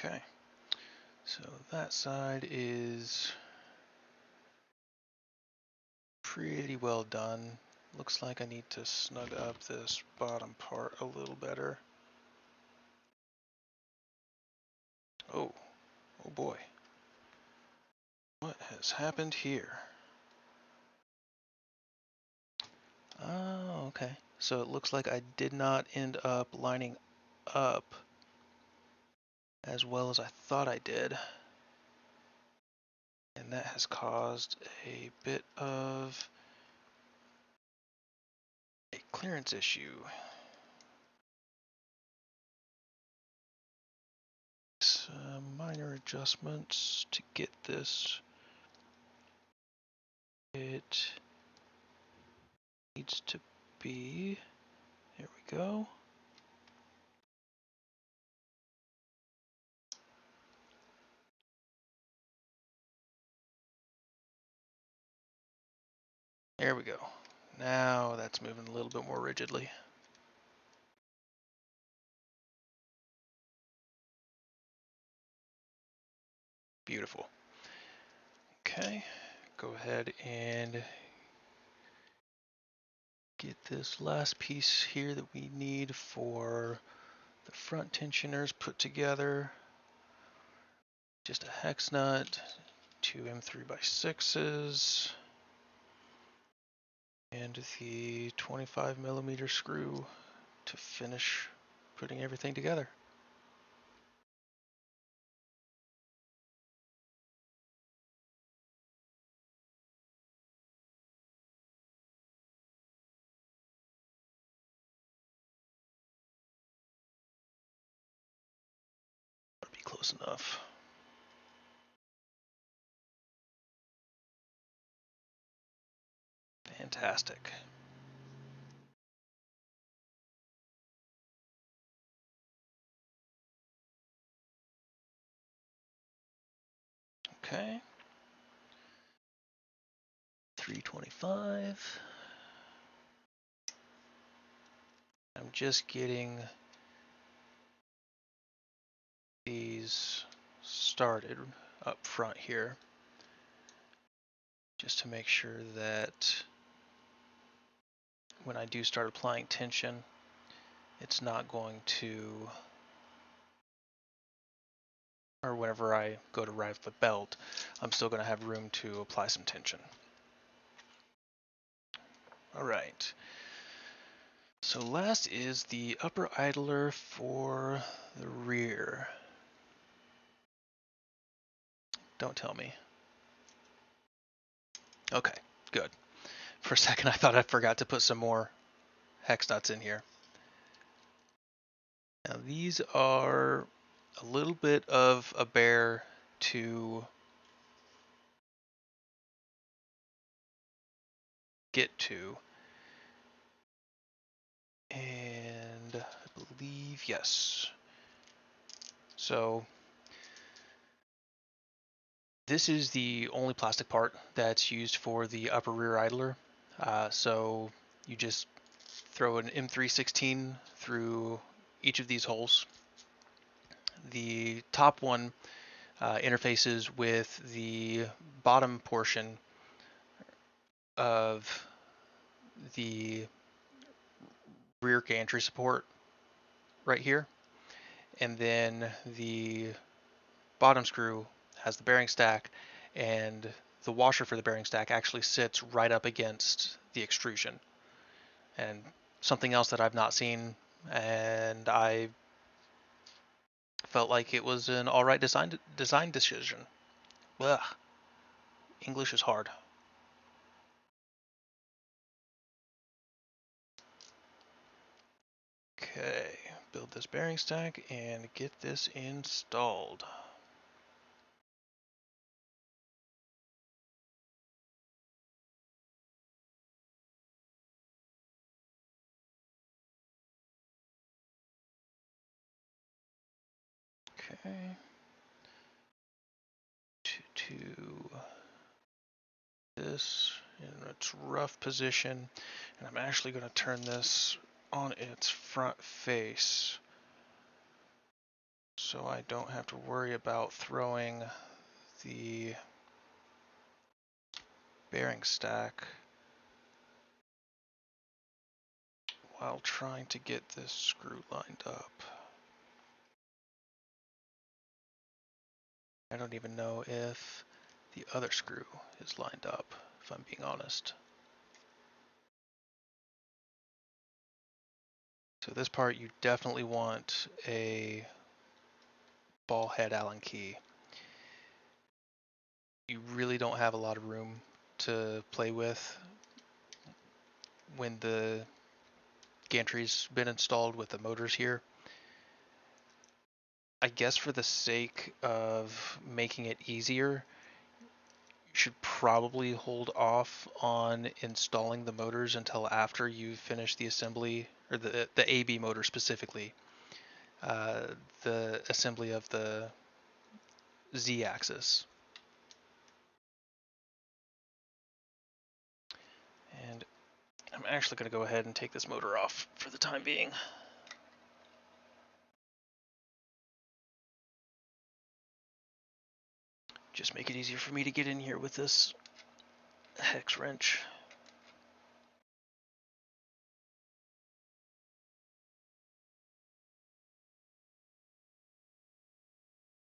Okay, so that side is pretty well done. Looks like I need to snug up this bottom part a little better. Oh, oh boy. What has happened here? Oh, okay. So it looks like I did not end up lining up as well as I thought I did. And that has caused a bit of a clearance issue. Some minor adjustments to get this. It needs to be, there we go. There we go. Now that's moving a little bit more rigidly. Beautiful. Okay, go ahead and get this last piece here that we need for the front tensioners put together. Just a hex nut, two M3x6s, and the 25mm screw to finish putting everything together. That'll be close enough. Fantastic. Okay. 325. I'm just getting these started up front here, just to make sure that when I do start applying tension, it's not going to, or whenever I go to rive the belt, I'm still going to have room to apply some tension. All right. So last is the upper idler for the rear. Don't tell me. Okay, good. For a second I thought I forgot to put some more hex nuts in here. Now these are a little bit of a bear to get to. And I believe, yes. So this is the only plastic part that's used for the upper rear idler. So you just throw an M316 through each of these holes. The top one interfaces with the bottom portion of the rear gantry support right here. And then the bottom screw has the bearing stack, and the washer for the bearing stack actually sits right up against the extrusion. And something else that I've not seen, and I felt like it was an alright design decision. Ugh, English is hard. Okay, build this bearing stack and get this installed. Okay. To this in its rough position, and I'm actually going to turn this on its front face so I don't have to worry about throwing the bearing stack while trying to get this screw lined up. I don't even know if the other screw is lined up, if I'm being honest. So this part you definitely want a ball head Allen key. You really don't have a lot of room to play with when the gantry's been installed with the motors here. I guess for the sake of making it easier, you should probably hold off on installing the motors until after you finish the assembly, or the AB motor specifically, the assembly of the Z-axis. And I'm actually going to go ahead and take this motor off for the time being. Just make it easier for me to get in here with this hex wrench.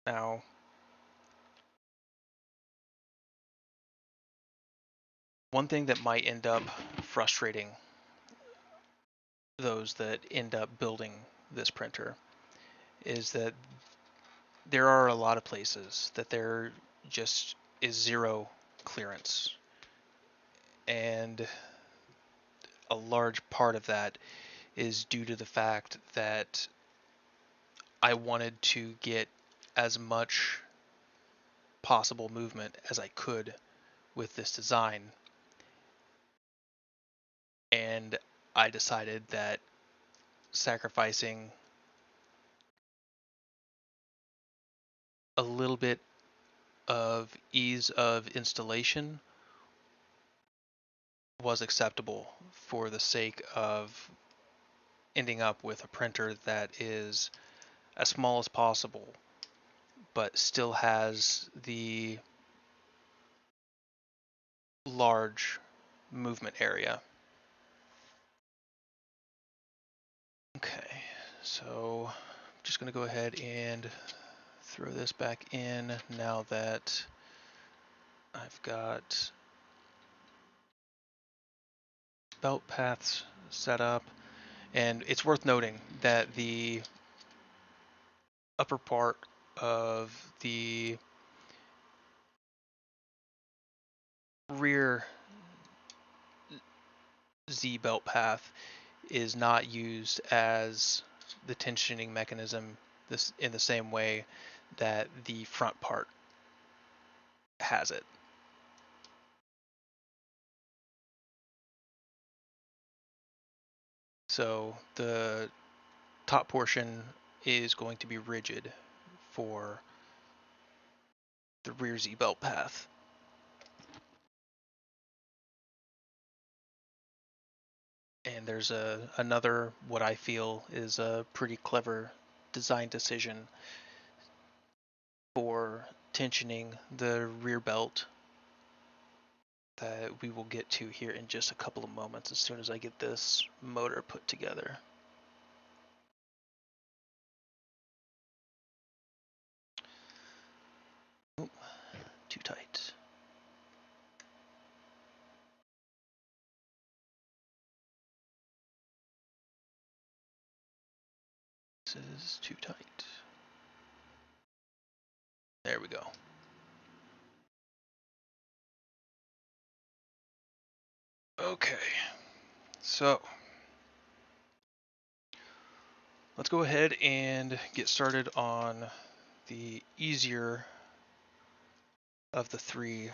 Now, one thing that might end up frustrating those that end up building this printer is that there are a lot of places that there just is zero clearance. And a large part of that is due to the fact that I wanted to get as much possible movement as I could with this design. And I decided that sacrificing a little bit of ease of installation was acceptable for the sake of ending up with a printer that is as small as possible, but still has the large movement area. Okay, so I'm just going to go ahead and throw this back in now that I've got belt paths set up. And it's worth noting that the upper part of the rear Z belt path is not used as the tensioning mechanism this in the same way that the front part has it. So the top portion is going to be rigid for the rear Z belt path. And there's another, what I feel is a pretty clever design decision for tensioning the rear belt that we will get to here in just a couple of moments as soon as I get this motor put together. Oop, too tight. This is too tight. There we go. Okay, so let's go ahead and get started on the easier of the three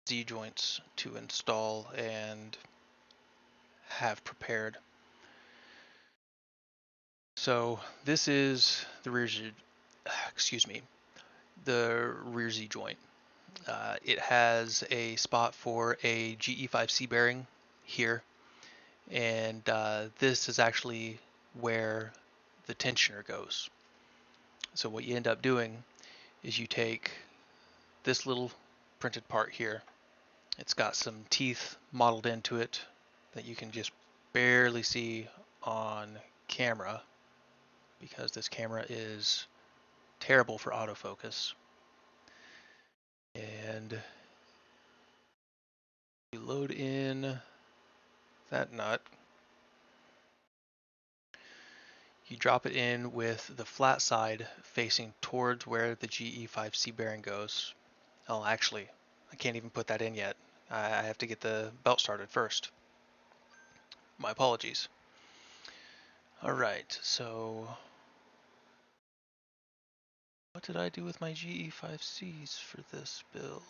Z joints to install and have prepared. So this is the rear Z, the rear Z joint. It has a spot for a GE5C bearing here, and this is actually where the tensioner goes. So what you end up doing is you take this little printed part here. It's got some teeth modeled into it that you can just barely see on camera because this camera is terrible for autofocus. And you load in that nut. You drop it in with the flat side facing towards where the GE5C bearing goes. Oh, actually, I can't even put that in yet. I have to get the belt started first. My apologies. Alright, so what did I do with my GE5Cs for this build?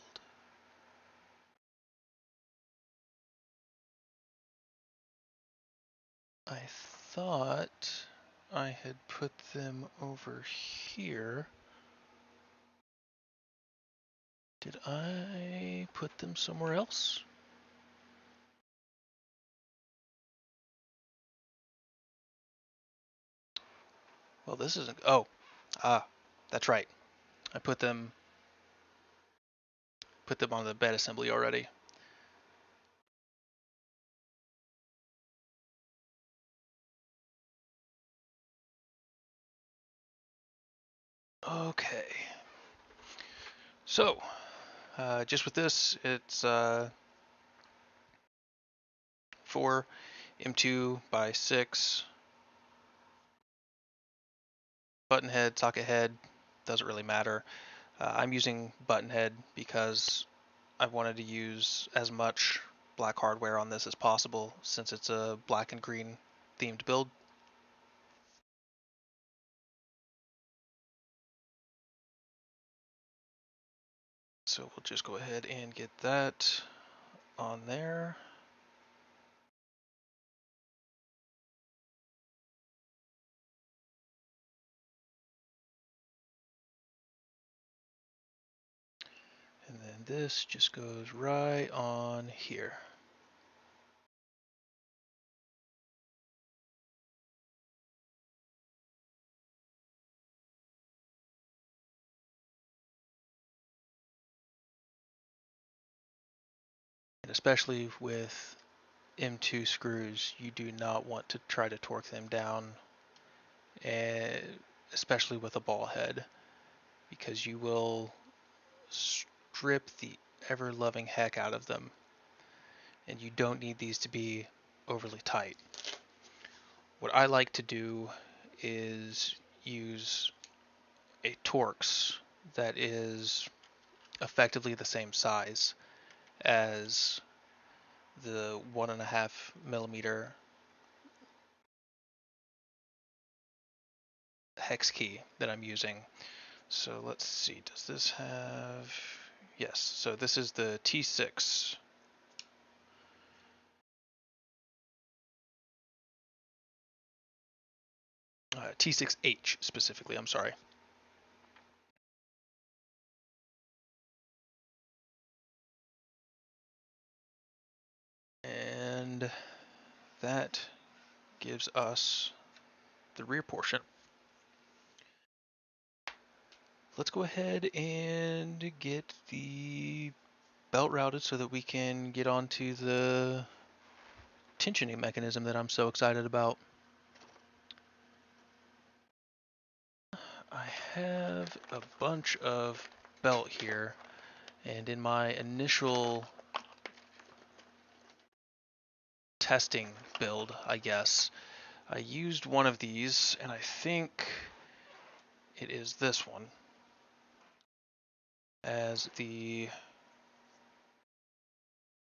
I thought I had put them over here. Did I put them somewhere else? Well, this isn't. Oh, that's right. I put them on the bed assembly already. Okay. So, just with this, it's 4 M2 by 6 button head, socket head. Doesn't really matter. I'm using button head because I wanted to use as much black hardware on this as possible since it's a black and green themed build. So we'll just go ahead and get that on there. And then this just goes right on here. And especially with M2 screws, you do not want to try to torque them down, especially with a ball head, because you will strip the ever-loving heck out of them, and you don't need these to be overly tight. What I like to do is use a Torx that is effectively the same size as the 1.5 millimeter hex key that I'm using. So let's see, does this have, yes, so this is the T6. T6H specifically, I'm sorry. And that gives us the rear portion. Let's go ahead and get the belt routed so that we can get onto the tensioning mechanism that I'm so excited about. I have a bunch of belt here, and in my initial testing build, I guess, I used one of these, and I think it is this one as the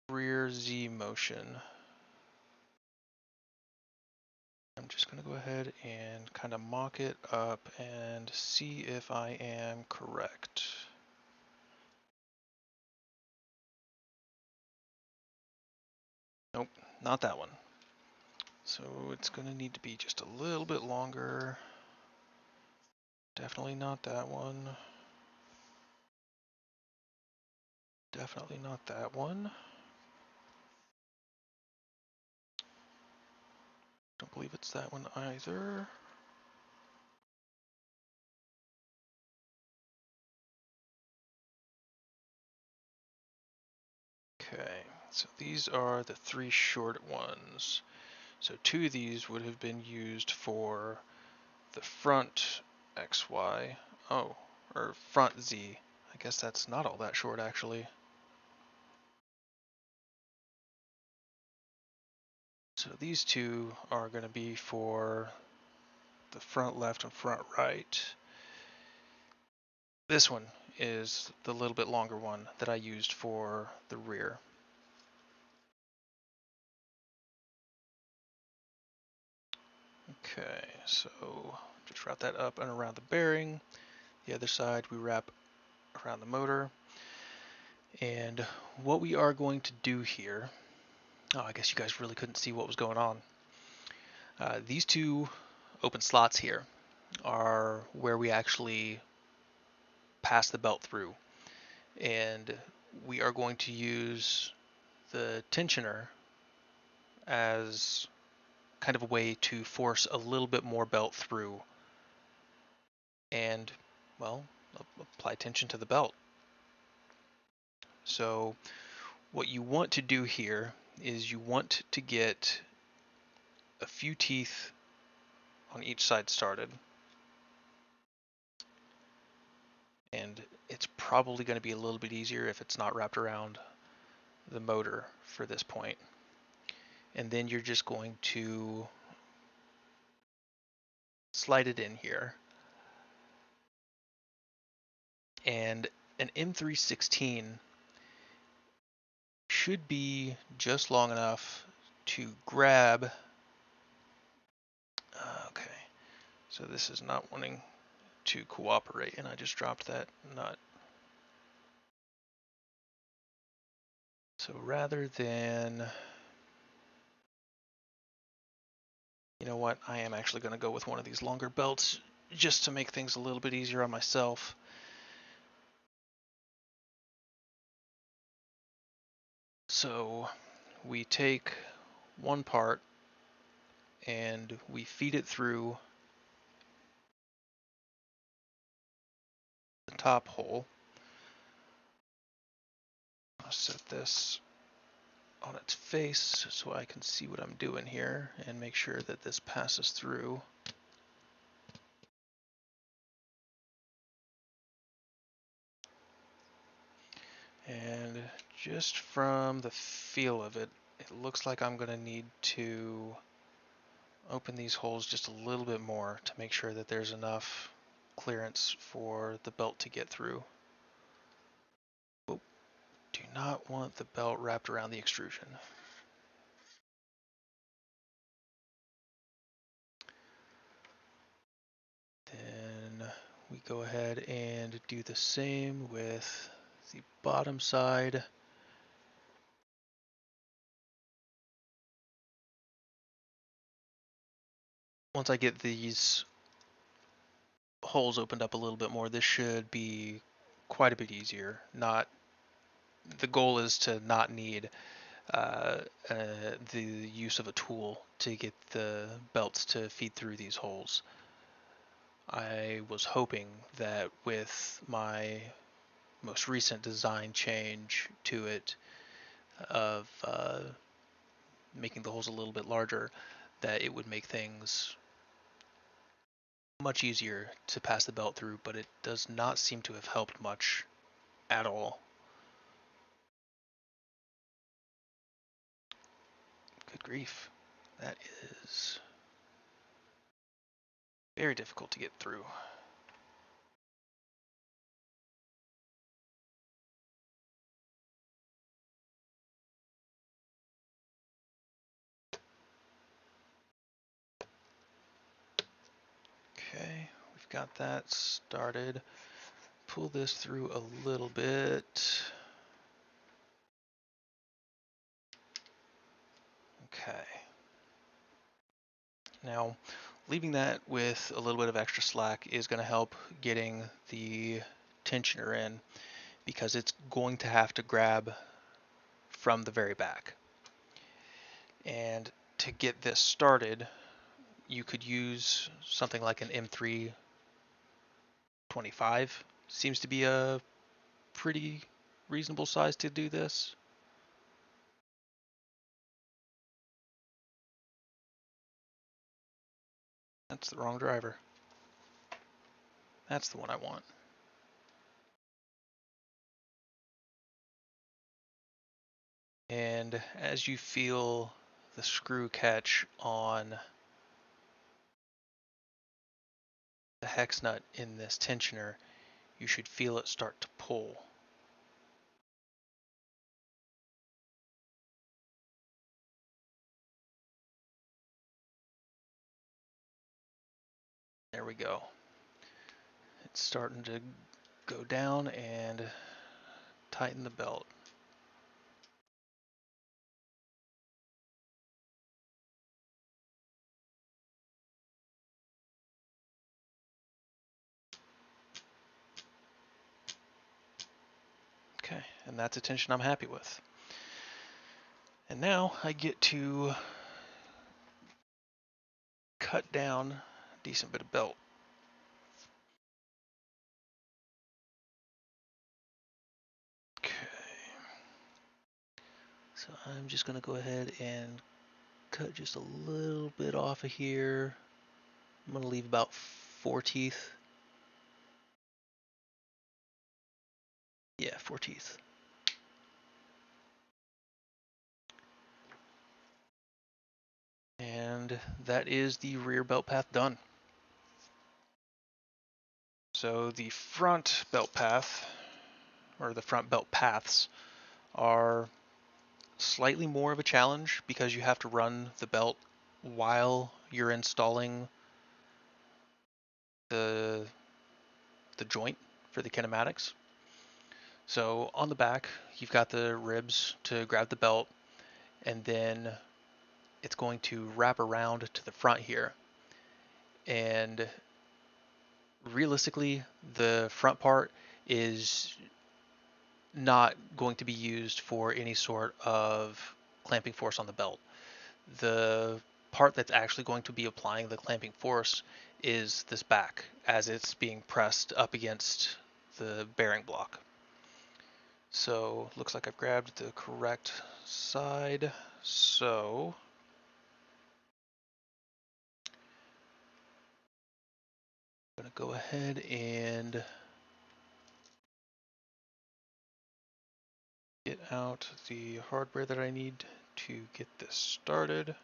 rear Z motion. I'm just going to go ahead and kind of mock it up and see if I am correct. Nope, not that one. So it's going to need to be just a little bit longer. Definitely not that one. Definitely not that one. Don't believe it's that one either. Okay, so these are the 3 short ones. So 2 of these would have been used for the front XY. Oh, or front Z. I guess that's not all that short actually. So these 2 are going to be for the front left and front right. This one is the little bit longer one that I used for the rear. Okay, so just wrap that up and around the bearing. The other side we wrap around the motor. And what we are going to do here, oh, I guess you guys really couldn't see what was going on. These 2 open slots here are where we actually pass the belt through. And we are going to use the tensioner as kind of a way to force a little bit more belt through and, well, apply tension to the belt. So what you want to do here is you want to get a few teeth on each side started. And it's probably going to be a little bit easier if it's not wrapped around the motor for this point. And then you're just going to slide it in here. And an M316 should be just long enough to grab. Okay, so this is not wanting to cooperate, and I just dropped that nut. So rather than, you know what, I am actually going to go with one of these longer belts just to make things a little bit easier on myself. So we take one part and we feed it through the top hole. I'll set this on its face so I can see what I'm doing here and make sure that this passes through. And just from the feel of it, it looks like I'm going to need to open these holes just a little bit more to make sure that there's enough clearance for the belt to get through. Oh, do not want the belt wrapped around the extrusion. Then we go ahead and do the same with the bottom side. Once I get these holes opened up a little bit more, this should be quite a bit easier. The goal is to not need the use of a tool to get the belts to feed through these holes. I was hoping that with my most recent design change to it of making the holes a little bit larger, that it would make things much easier to pass the belt through, but it does not seem to have helped much at all. Good grief. That is very difficult to get through. Okay, we've got that started. Pull this through a little bit. Okay. Now, leaving that with a little bit of extra slack is going to help getting the tensioner in, because it's going to have to grab from the very back. And to get this started, you could use something like an M325. Seems to be a pretty reasonable size to do this. That's the wrong driver. That's the one I want. And as you feel the screw catch on the hex nut in this tensioner, you should feel it start to pull. There we go. It's starting to go down and tighten the belt. Okay, and that's a tension I'm happy with. And now I get to cut down a decent bit of belt. Okay. So I'm just going to go ahead and cut just a little bit off of here. I'm going to leave about 4 teeth. Yeah, 4 teeth. And that is the rear belt path done. So the front belt path, or the front belt paths, are slightly more of a challenge because you have to run the belt while you're installing the joint for the kinematics. So on the back, you've got the ribs to grab the belt, and then it's going to wrap around to the front here. And realistically, the front part is not going to be used for any sort of clamping force on the belt. The part that's actually going to be applying the clamping force is this back, as it's being pressed up against the bearing block. So looks like I've grabbed the correct side. So I'm gonna go ahead and get out the hardware that I need to get this started.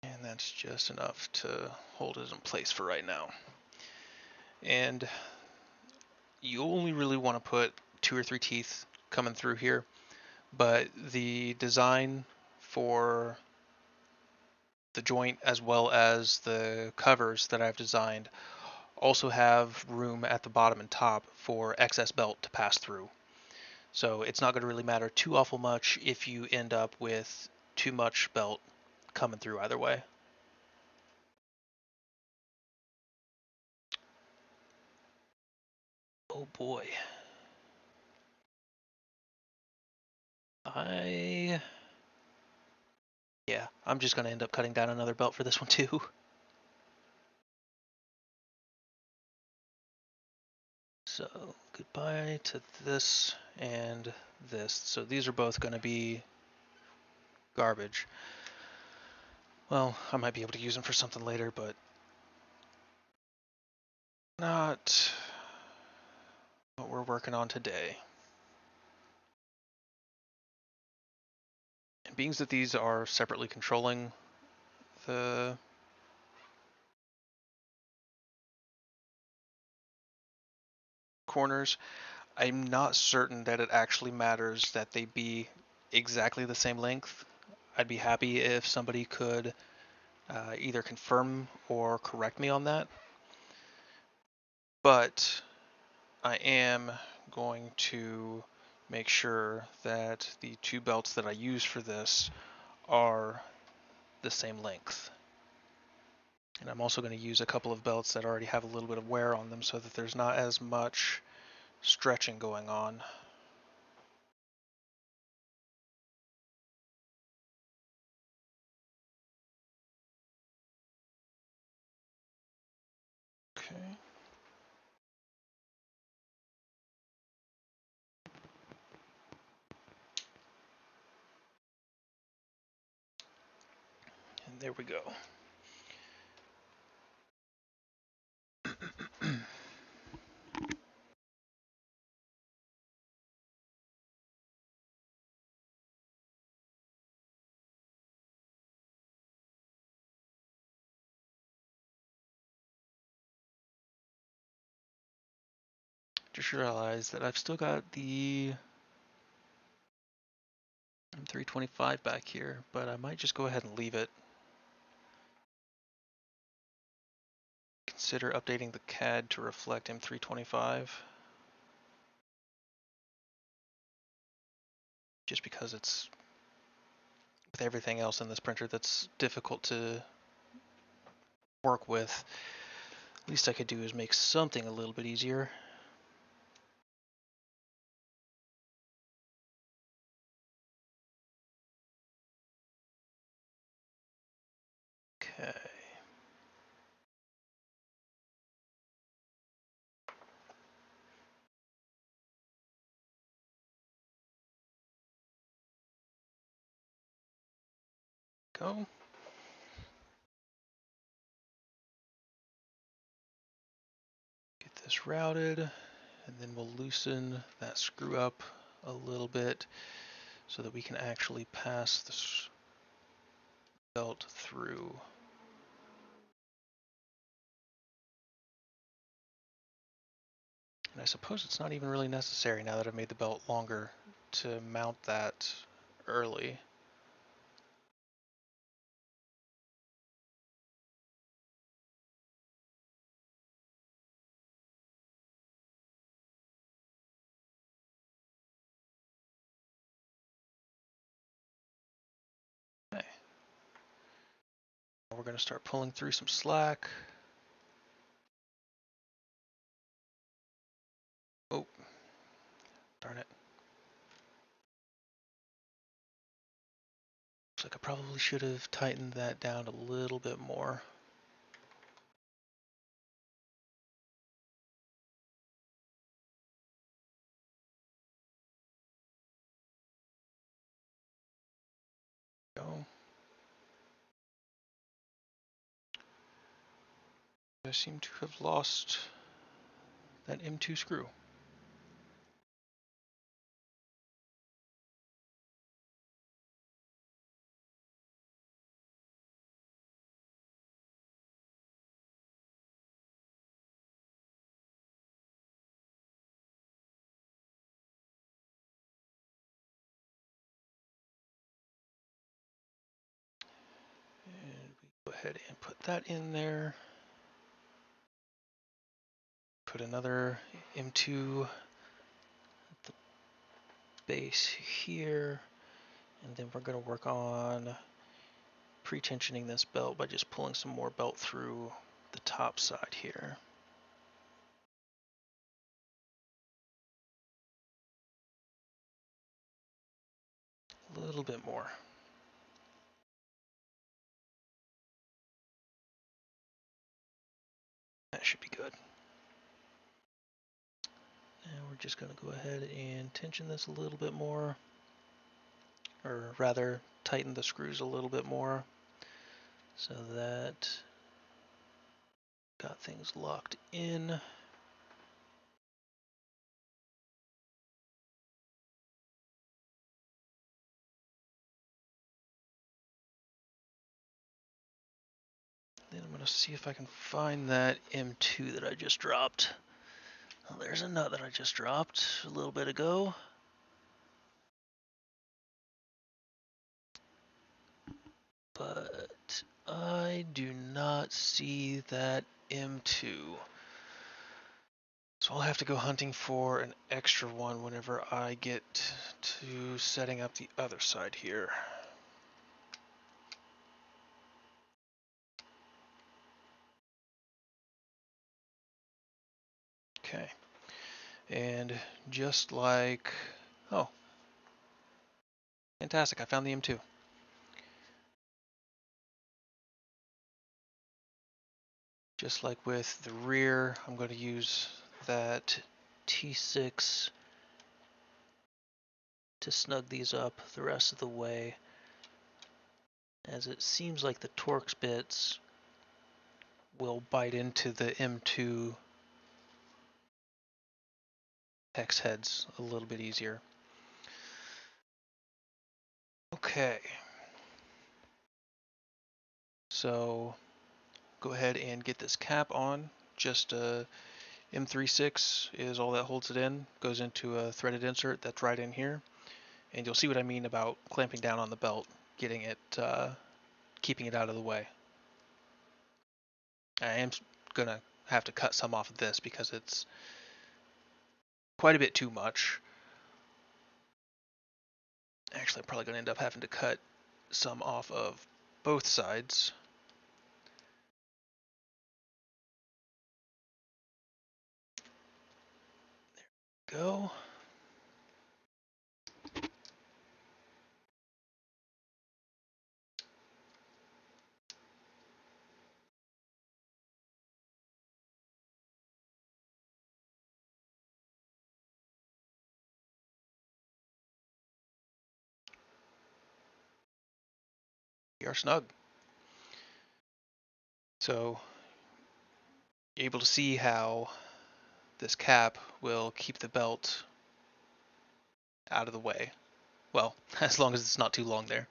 And that's just enough to hold it in place for right now. And you only really want to put 2 or 3 teeth coming through here, but the design for the joint as well as the covers that I've designed also have room at the bottom and top for excess belt to pass through. So it's not going to really matter too awful much if you end up with too much belt coming through either way. Oh boy. Yeah, I'm just going to end up cutting down another belt for this one too. So goodbye to this and this. So these are both going to be garbage. Well, I might be able to use them for something later, but not what we're working on today. And being that these are separately controlling the corners, I'm not certain that it actually matters that they be exactly the same length. I'd be happy if somebody could either confirm or correct me on that. But I am going to make sure that the two belts that I use for this are the same length. And I'm also going to use a couple of belts that already have a little bit of wear on them so that there's not as much stretching going on. Okay. And there we go. Just realized that I've still got the M325 back here, but I might just go ahead and leave it. Consider updating the CAD to reflect M325. Just because it's, with everything else in this printer that's difficult to work with, least I could do is make something a little bit easier. Okay. Go. Get this routed, and then we'll loosen that screw up a little bit so that we can actually pass this belt through. And I suppose it's not even really necessary now that I've made the belt longer to mount that early. Okay. We're going to start pulling through some slack. Oh, darn it. Looks like I probably should have tightened that down a little bit more. Go. I seem to have lost that M2 screw. And we go ahead and put that in there. Put another M2 at the base here. And then we're going to work on pre-tensioning this belt by just pulling some more belt through the top side here. A little bit more. That should be good. And we're just going to go ahead and tension this a little bit more, or rather tighten the screws a little bit more so that got things locked in. Then I'm going to see if I can find that M2 that I just dropped. Well, there's a nut that I just dropped a little bit ago. But I do not see that M2. So I'll have to go hunting for an extra one whenever I get to setting up the other side here. Okay. And just like, oh, fantastic, I found the M2. Just like with the rear, I'm going to use that T6 to snug these up the rest of the way, as it seems like the Torx bits will bite into the M2 hex heads a little bit easier. Okay. So go ahead and get this cap on. Just M36 is all that holds it in. Goes into a threaded insert that's right in here. And you'll see what I mean about clamping down on the belt, getting it, keeping it out of the way. I am gonna have to cut some off of this because it's quite a bit too much. Actually, I'm probably gonna end up having to cut some off of both sides. There we go. We are snug. So you're able to see how this cap will keep the belt out of the way. Well, as long as it's not too long there.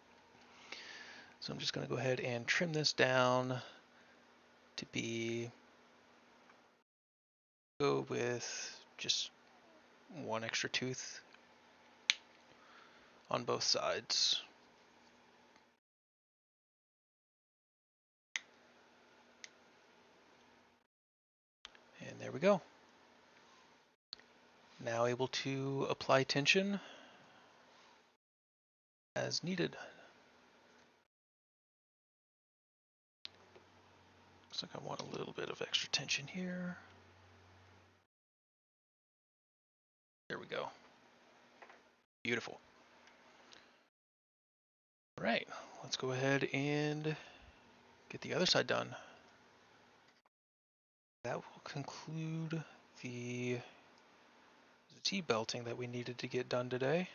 So I'm just going to go ahead and trim this down to go with just one extra tooth on both sides. And there we go. Now able to apply tension as needed. Looks like I want a little bit of extra tension here. There we go. Beautiful. All right, let's go ahead and get the other side done. That will conclude the T-belting that we needed to get done today.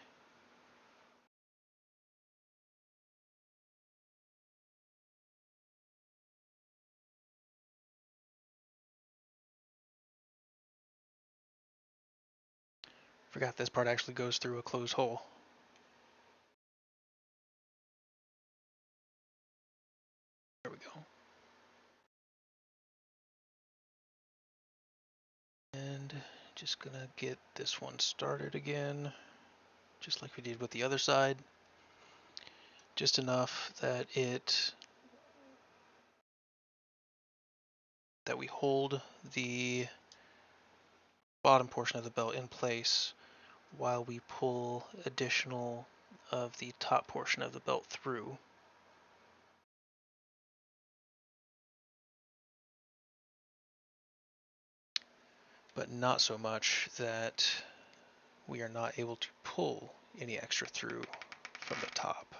Forgot this part actually goes through a closed hole. There we go. And just gonna get this one started again, just like we did with the other side. Just enough that we hold the bottom portion of the belt in place while we pull additional of the top portion of the belt through. But not so much that we are not able to pull any extra through from the top.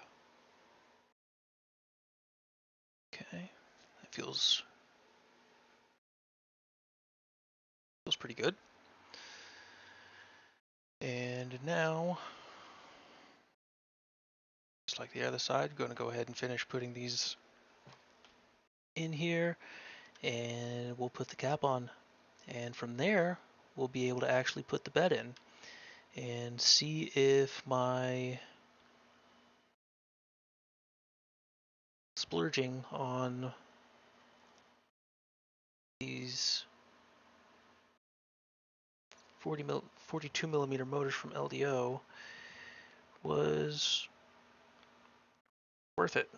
Okay, that feels pretty good. And now, just like the other side, going to go ahead and finish putting these in here, and we'll put the cap on. And from there, we'll be able to actually put the bed in and see if my splurging on these 42 millimeter motors from LDO was worth it,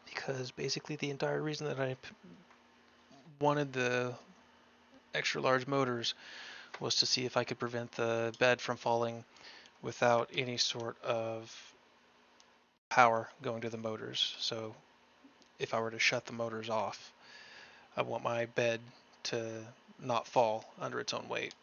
because basically the entire reason that I wanted the extra large motors was to see if I could prevent the bed from falling without any sort of power going to the motors. So if I were to shut the motors off, I want my bed to not fall under its own weight.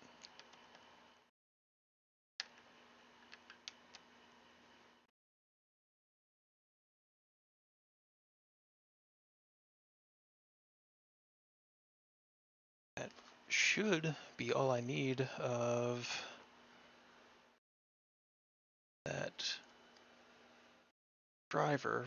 That should be all I need of that driver.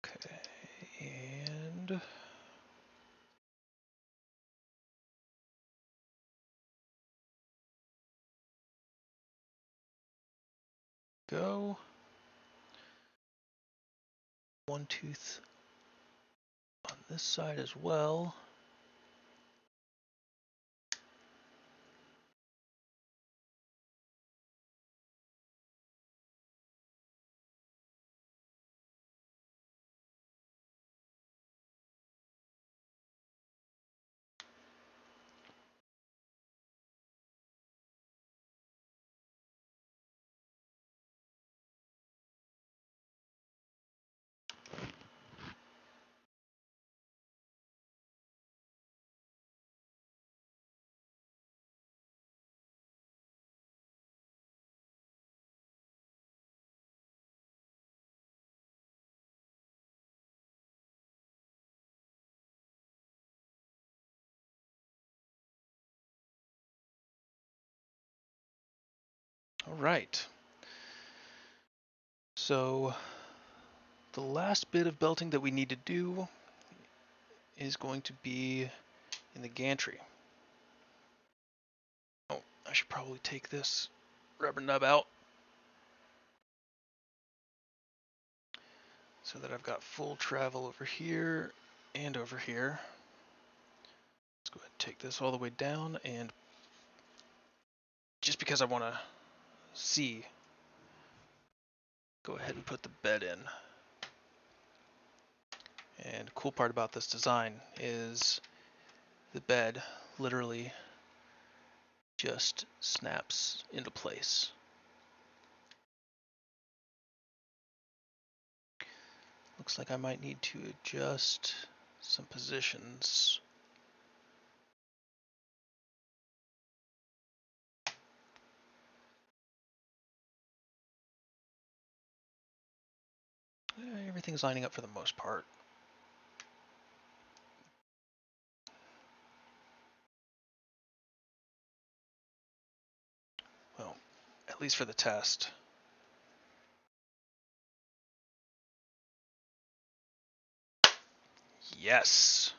Okay, and go. One tooth on this side as well. All right. So the last bit of belting that we need to do is going to be in the gantry. Oh, I should probably take this rubber nub out so that I've got full travel over here and over here. Let's go ahead and take this all the way down, and just because I want to see, go ahead and put the bed in. And the cool part about this design is the bed literally just snaps into place. Looks like I might need to adjust some positions. Everything's lining up for the most part. Well, at least for the test. Yes.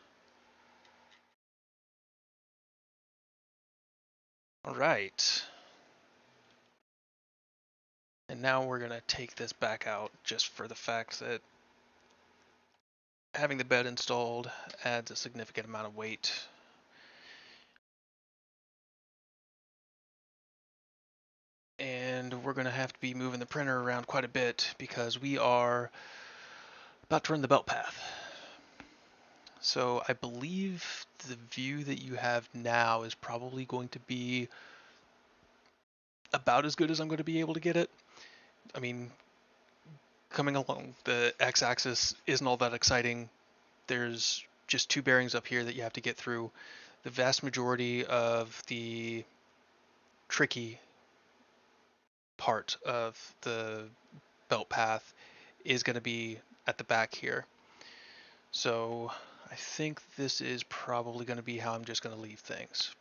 All right. And now we're going to take this back out just for the fact that having the bed installed adds a significant amount of weight. And we're going to have to be moving the printer around quite a bit because we are about to run the belt path. So I believe the view that you have now is probably going to be about as good as I'm going to be able to get it. I mean, coming along the x-axis isn't all that exciting. There's just two bearings up here that you have to get through. The vast majority of the tricky part of the belt path is going to be at the back here. So I think this is probably going to be how I'm just going to leave things.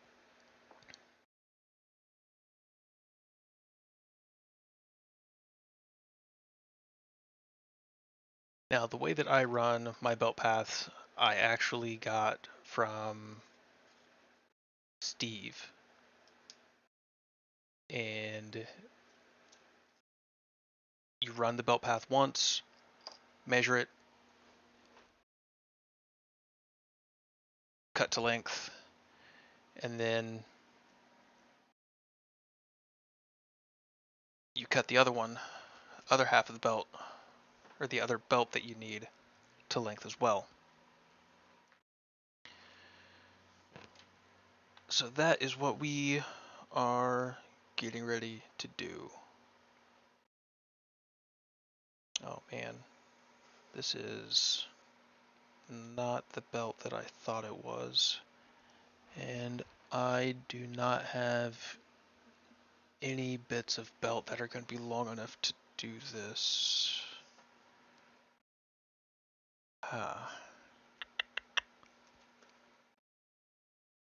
Now, the way that I run my belt paths, I actually got from Steve. And you run the belt path once, measure it, cut to length, and then you cut the other half of the belt, or the other belt that you need, to length as well. So that is what we are getting ready to do. Oh man, this is not the belt that I thought it was. And I do not have any bits of belt that are going to be long enough to do this.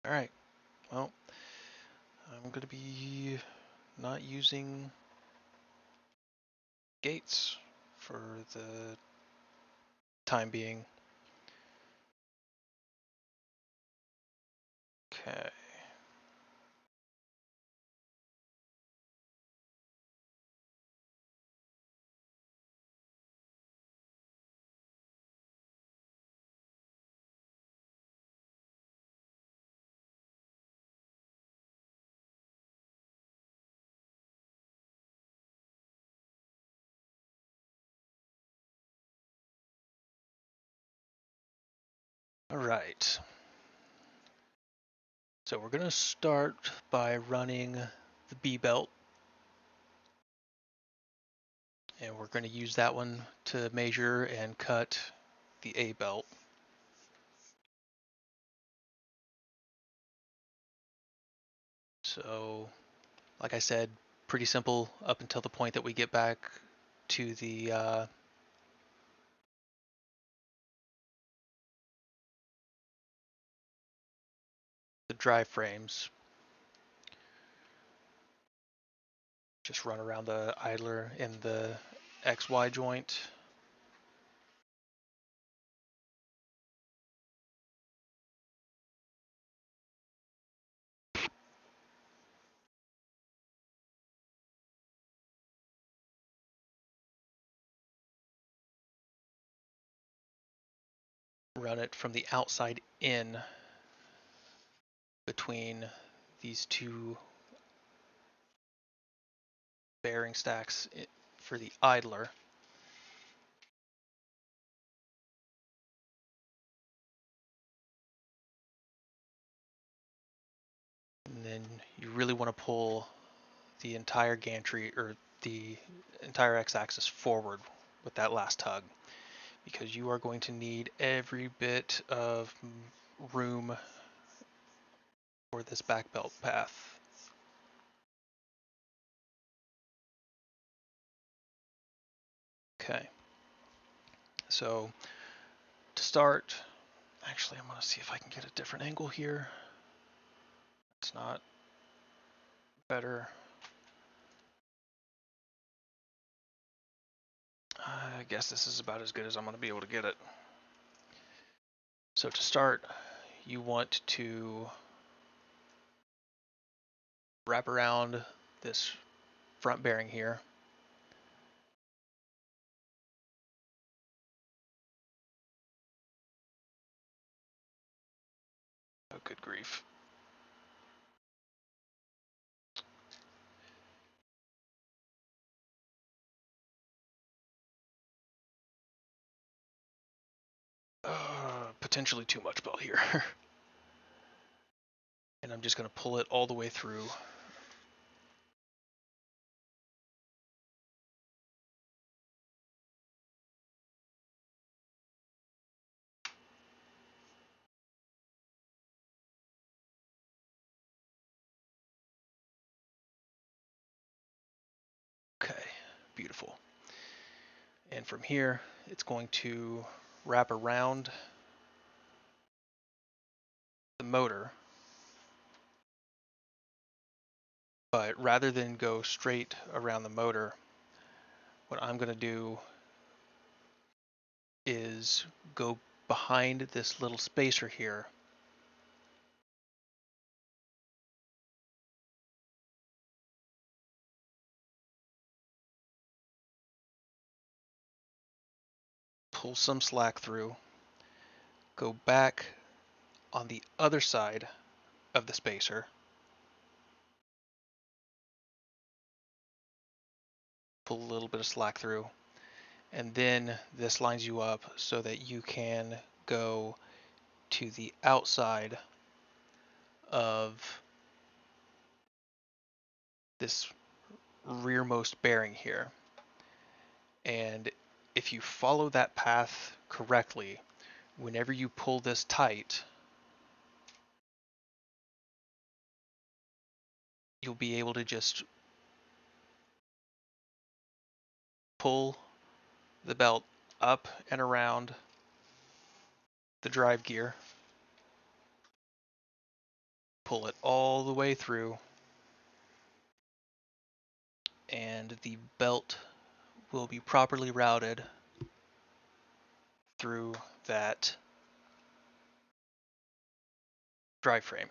Alright, well, I'm going to be not using gates for the time being. Okay. Alright. So we're going to start by running the B belt. And we're going to use that one to measure and cut the A belt. So, like I said, pretty simple up until the point that we get back to the drive frames. Just run around the idler in the XY joint. Run it from the outside in between these two bearing stacks for the idler. And then you really want to pull the entire gantry, or the entire x-axis, forward with that last tug, because you are going to need every bit of room for this back belt path. Okay, so to start, actually I'm going to see if I can get a different angle here. It's not better. I guess this is about as good as I'm going to be able to get it. So to start, you want to wrap around this front bearing here. Oh, good grief. Potentially too much belt here. And I'm just going to pull it all the way through. Okay, beautiful. And from here, it's going to wrap around the motor. But rather than go straight around the motor, what I'm going to do is go behind this little spacer here. Pull some slack through. Go back on the other side of the spacer. pull a little bit of slack through, and then this lines you up so that you can go to the outside of this rearmost bearing here. And if you follow that path correctly, whenever you pull this tight, you'll be able to just pull the belt up and around the drive gear, pull it all the way through, and the belt will be properly routed through that drive frame.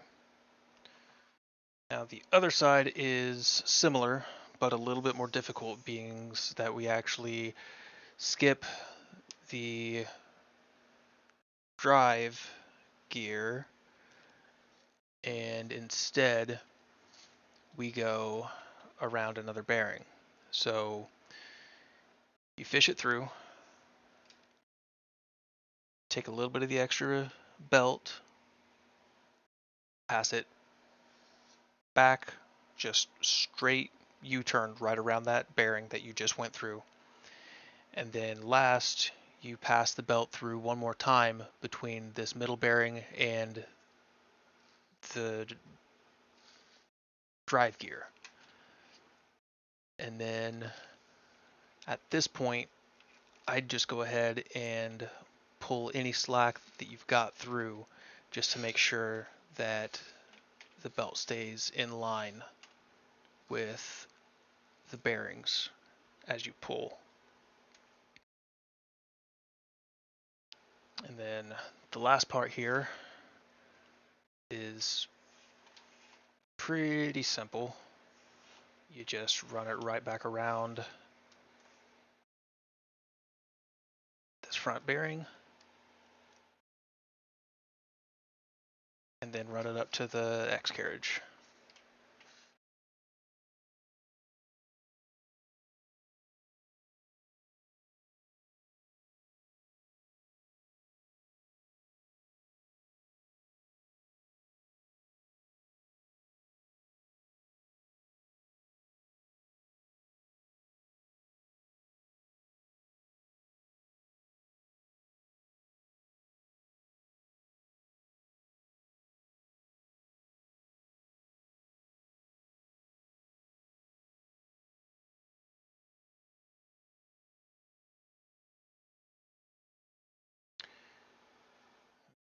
Now the other side is similar, but a little bit more difficult, being that we actually skip the drive gear and instead we go around another bearing. So you fish it through, take a little bit of the extra belt, pass it back, just straight U-turn right around that bearing that you just went through. And then last, you pass the belt through one more time between this middle bearing and the drive gear. And then at this point, I'd just go ahead and pull any slack that you've got through just to make sure that the belt stays in line with the bearings as you pull. And then the last part here is pretty simple. You just run it right back around this front bearing and then run it up to the X carriage.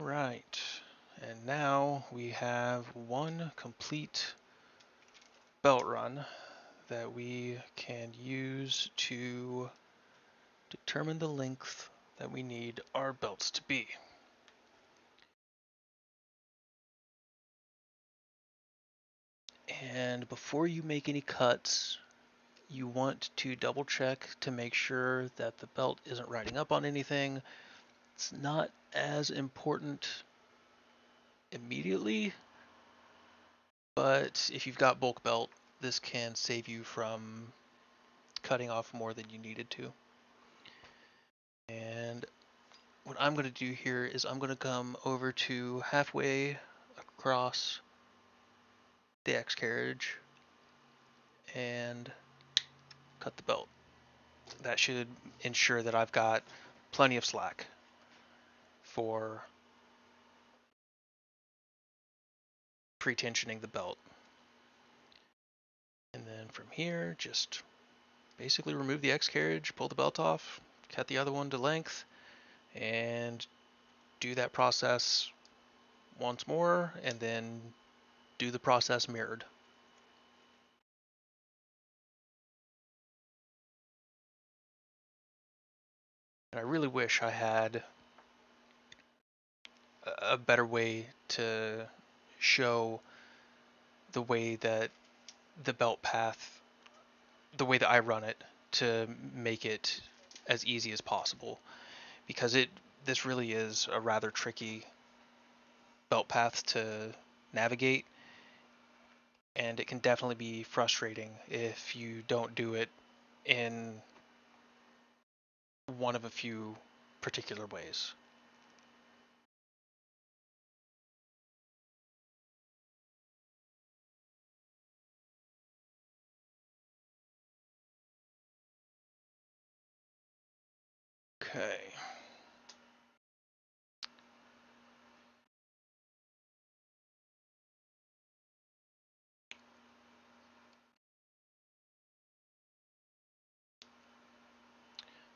Right, and now we have one complete belt run that we can use to determine the length that we need our belts to be. And before you make any cuts, you want to double check to make sure that the belt isn't riding up on anything. It's not as important immediately, but if you've got bulk belt, this can save you from cutting off more than you needed to. And what I'm going to do here is I'm going to come over to halfway across the X carriage and cut the belt. That should ensure that I've got plenty of slack for pre-tensioning the belt. And then from here, just basically remove the X carriage, pull the belt off, cut the other one to length, and do that process once more, and then do the process mirrored. And I really wish I had a better way to show the way that the belt path, the way that I run it, to make it as easy as possible, because this really is a rather tricky belt path to navigate, and it can definitely be frustrating if you don't do it in one of a few particular ways. Okay.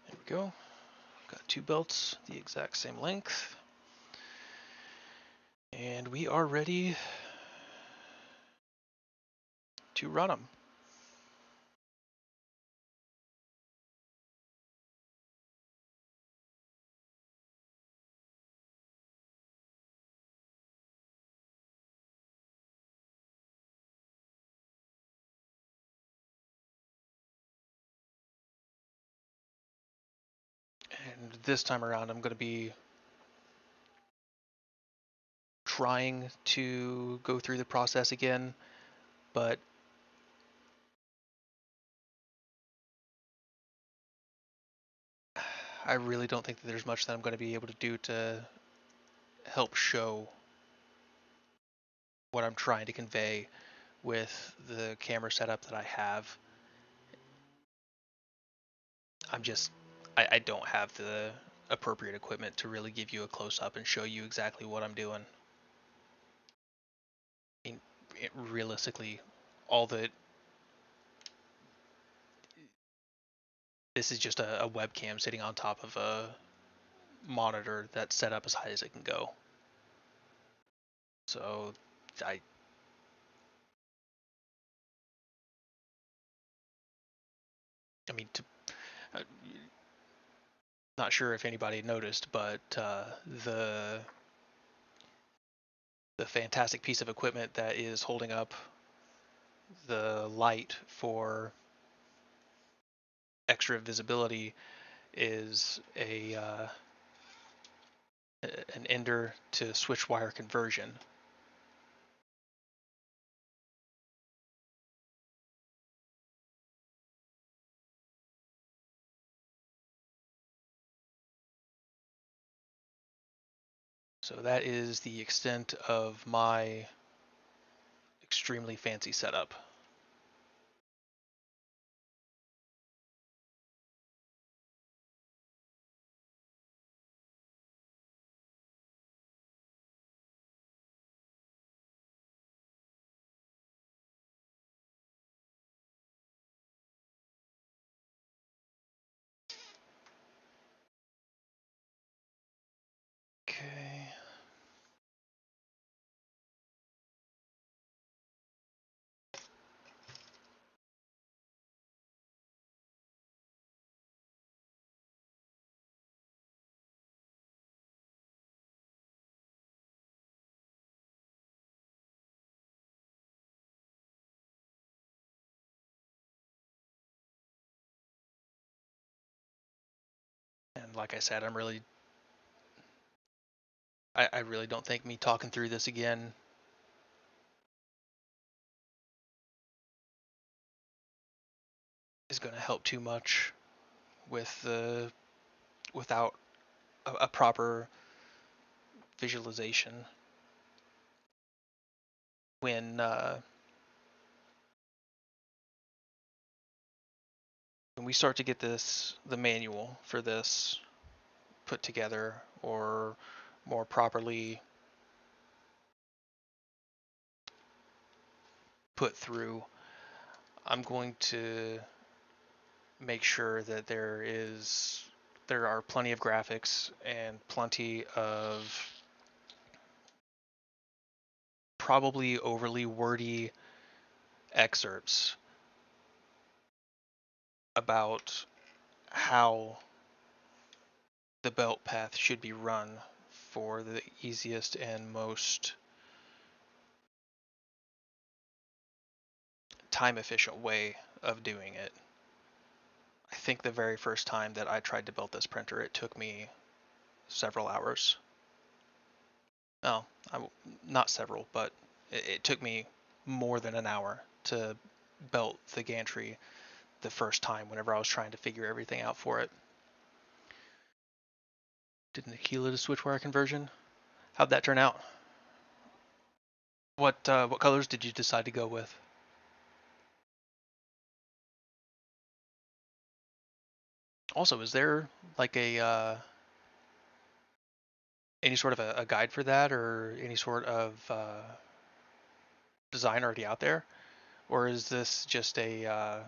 There we go. Got two belts the exact same length. And we are ready to run them. And this time around, I'm going to be trying to go through the process again, but I really don't think that there's much that I'm going to be able to do to help show what I'm trying to convey with the camera setup that I have. I'm just, I don't have the appropriate equipment to really give you a close up and show you exactly what I'm doing. I mean, realistically, all the this is just a webcam sitting on top of a monitor that's set up as high as it can go. So I I mean, uh, not sure if anybody noticed, but the fantastic piece of equipment that is holding up the light for extra visibility is an ender to switch wire conversion. So that is the extent of my extremely fancy setup. Okay. And like I said, I really don't think me talking through this again is going to help too much with without a proper visualization. When when we start to get the manual for this put together, or more properly put through, I'm going to make sure that there are plenty of graphics and plenty of probably overly wordy excerpts about how the belt path should be run for the easiest and most time efficient way of doing it. I think the very first time that I tried to build this printer, it took me several hours. No, not several, but it took me more than an hour to belt the gantry the first time whenever I was trying to figure everything out for it. Did Nikila to switch wire conversion? How'd that turn out? What colors did you decide to go with? Also, is there like a any sort of a guide for that, or any sort of design already out there, or is this just a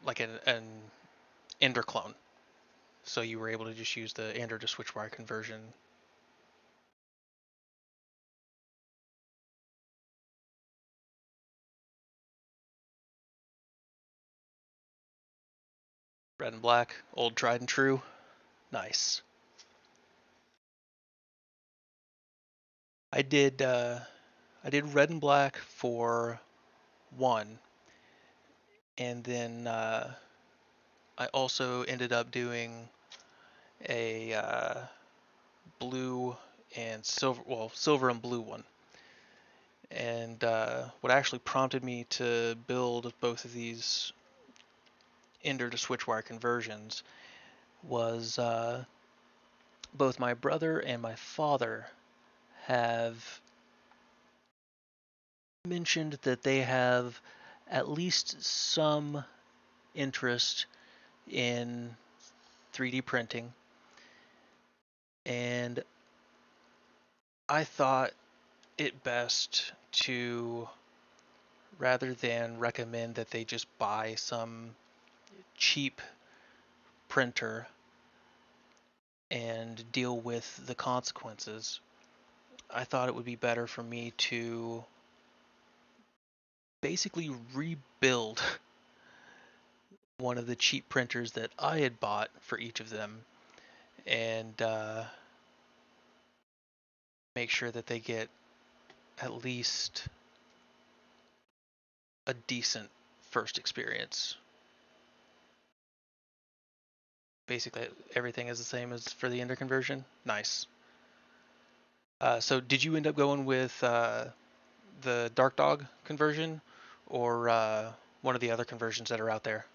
like an Ender clone? So you were able to just use the Ender to switch wire conversion. Red and black, old tried and true. Nice. I did red and black for one, and then I also ended up doing a blue and silver, well, silver and blue one. And what actually prompted me to build both of these Ender to switch wire conversions was both my brother and my father have mentioned that they have at least some interest in 3D printing, and I thought it best to, rather than recommend that they just buy some cheap printer and deal with the consequences, I thought it would be better for me to basically rebuild one of the cheap printers that I had bought for each of them, and make sure that they get at least a decent first experience. Basically, everything is the same as for the Ender conversion. Nice. So, did you end up going with the Dark Dog conversion, or one of the other conversions that are out there?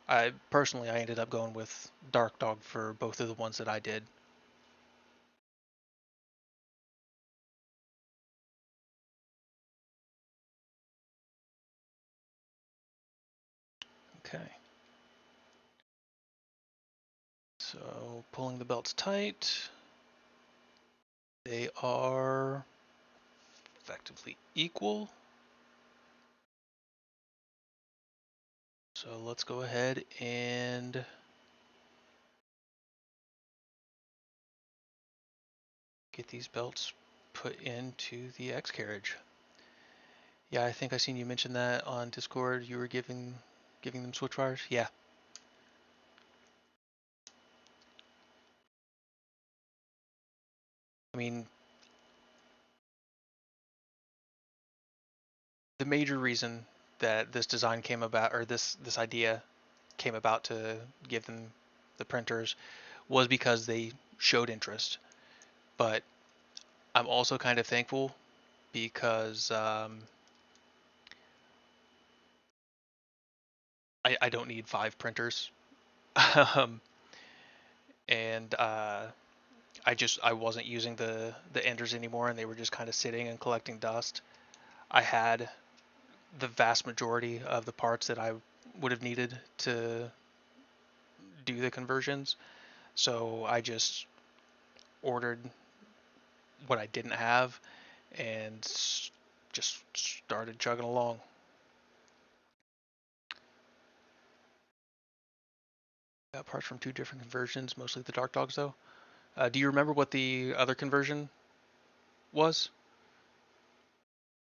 I ended up going with Dark Dog for both of the ones that I did. Okay. So pulling the belts tight. They are effectively equal. So let's go ahead and get these belts put into the X carriage. Yeah, I think I seen you mention that on Discord. You were giving them switch wires. Yeah. I mean, the major reason that this design came about, or this idea came about to give them the printers, was because they showed interest. But I'm also kind of thankful because I don't need 5 printers. um, and I wasn't using the enders anymore, and they were just kind of sitting and collecting dust. I had the vast majority of the parts that I would have needed to do the conversions, so I just ordered what I didn't have and just started chugging along. Got parts from 2 different conversions, mostly the Dark Dogs though. Do you remember what the other conversion was?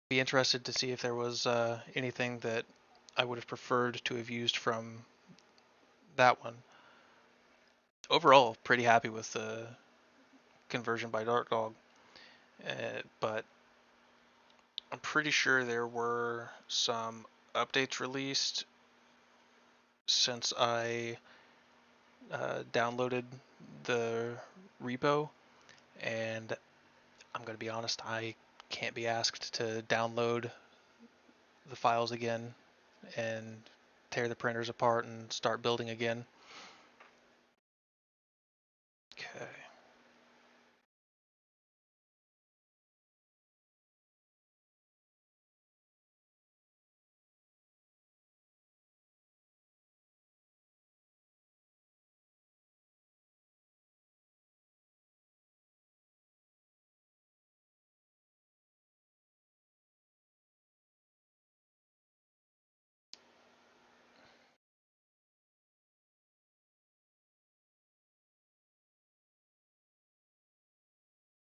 Be interested to see if there was anything that I would have preferred to have used from that one. Overall, pretty happy with the conversion by Dark Dog, but I'm pretty sure there were some updates released since I downloaded the repo, and I'm going to be honest, I can't be asked to download the files again and tear the printers apart and start building again. Okay.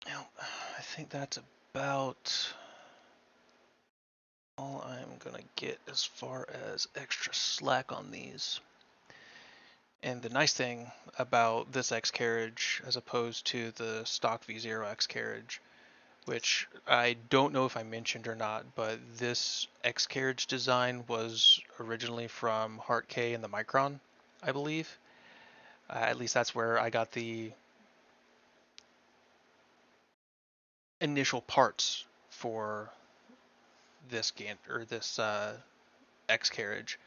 Now, I think that's about all I'm gonna get as far as extra slack on these. And the nice thing about this X carriage as opposed to the stock V0 X carriage, which I don't know if I mentioned or not, but this X carriage design was originally from Heart K and the Micron, I believe. At least that's where I got the initial parts for this X carriage.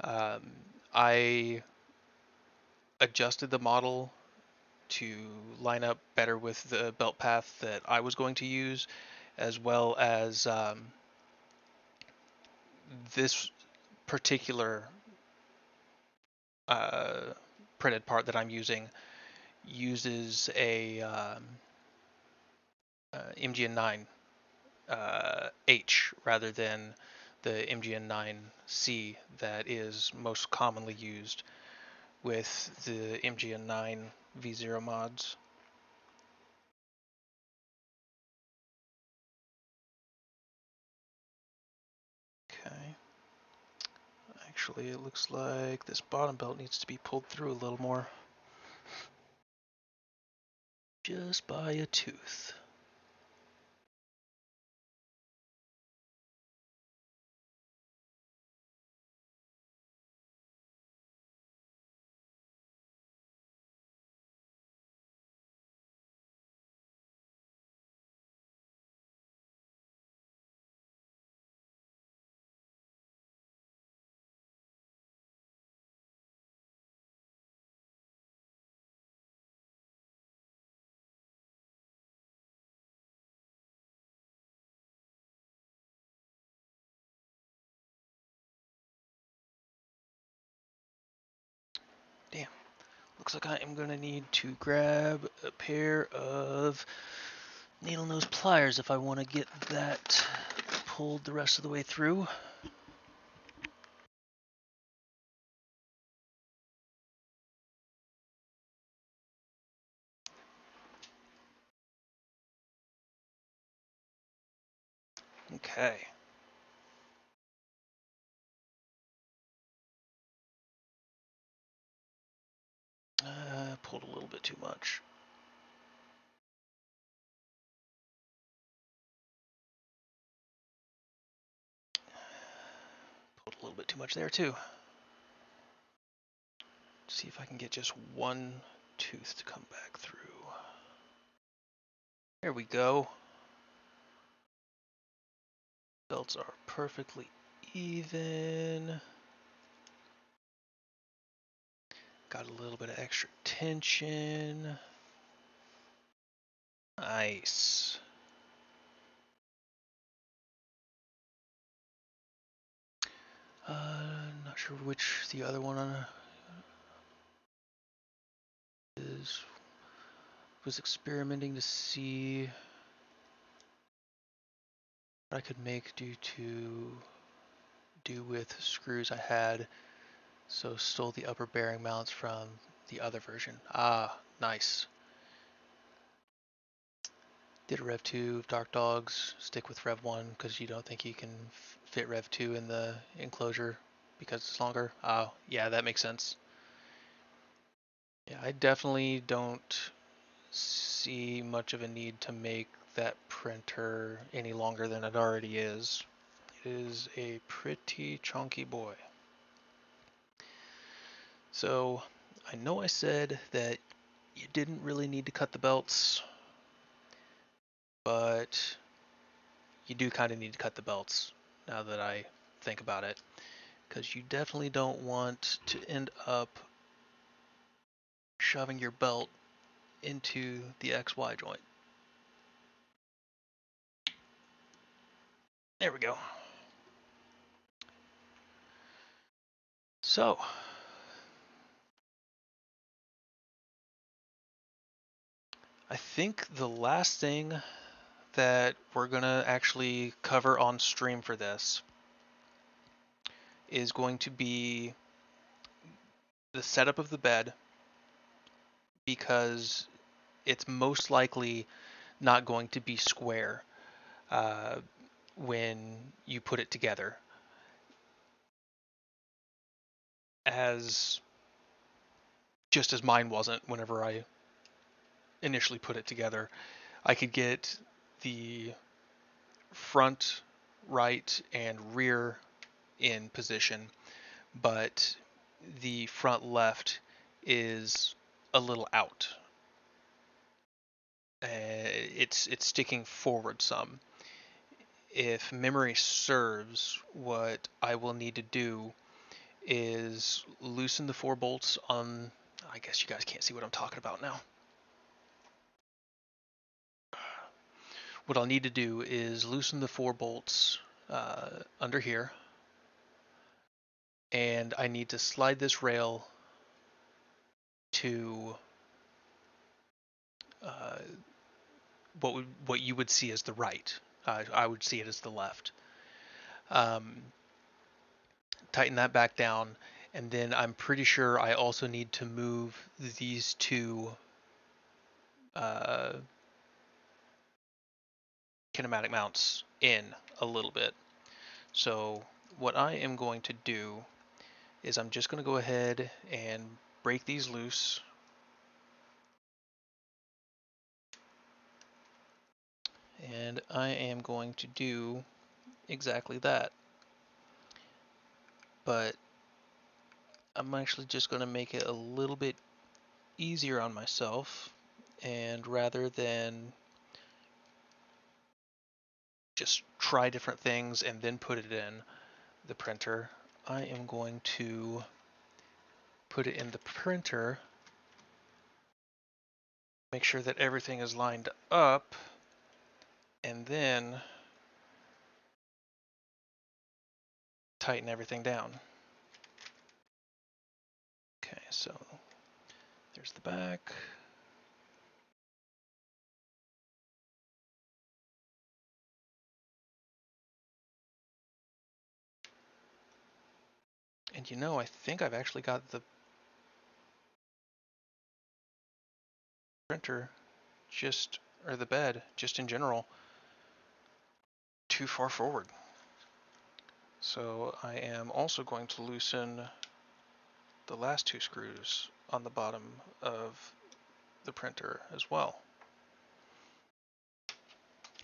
Um, I adjusted the model to line up better with the belt path that I was going to use, as well as this particular uh, printed part that I'm using uses a MGN9 H rather than the MGN9C that is most commonly used with the MGN9 V0 mods. Okay. Actually, it looks like this bottom belt needs to be pulled through a little more. Just by a tooth. Damn. Looks like I am going to need to grab a pair of needle nose pliers if I want to get that pulled the rest of the way through. Okay. Pulled a little bit too much. Pulled a little bit too much there too. See if I can get just one tooth to come back through. There we go. Belts are perfectly even. Got a little bit of extra tension. Nice. Not sure which the other one is. Was experimenting to see what I could make do with screws I had. So stole the upper bearing mounts from the other version. Ah, nice. Did a Rev 2 Dark Dogs, stick with Rev 1 because you don't think you can fit Rev 2 in the enclosure because it's longer. Oh, yeah, that makes sense. Yeah, I definitely don't see much of a need to make that printer any longer than it already is. It is a pretty chunky boy. So, I know I said that you didn't really need to cut the belts, but you do kind of need to cut the belts. now that I think about it, because you definitely don't want to end up shoving your belt into the XY joint. There we go. So, I think the last thing that we're gonna actually cover on stream for this is going to be the setup of the bed, because it's most likely not going to be square uh, when you put it together, as just as mine wasn't whenever I initially put it together. I could get the front, right, and rear in position, but the front left is a little out. It's sticking forward some. If memory serves, what I will need to do is loosen the 4 bolts on. I guess you guys can't see what I'm talking about now. What I'll need to do is loosen the 4 bolts under here, and I need to slide this rail to uh, what you would see as the right. I would see it as the left. Um, Tighten that back down, and then I'm pretty sure I also need to move these two uh, kinematic mounts in a little bit. So what I am going to do is I'm just going to go ahead and break these loose. And I am going to do exactly that. But I'm actually just going to make it a little bit easier on myself. And rather than just try different things and then put it in the printer, I am going to put it in the printer, make sure that everything is lined up, and then tighten everything down. Okay, so there's the back. And you know, I think I've actually got the printer or the bed, just in general, too far forward. So I am also going to loosen the last 2 screws on the bottom of the printer as well.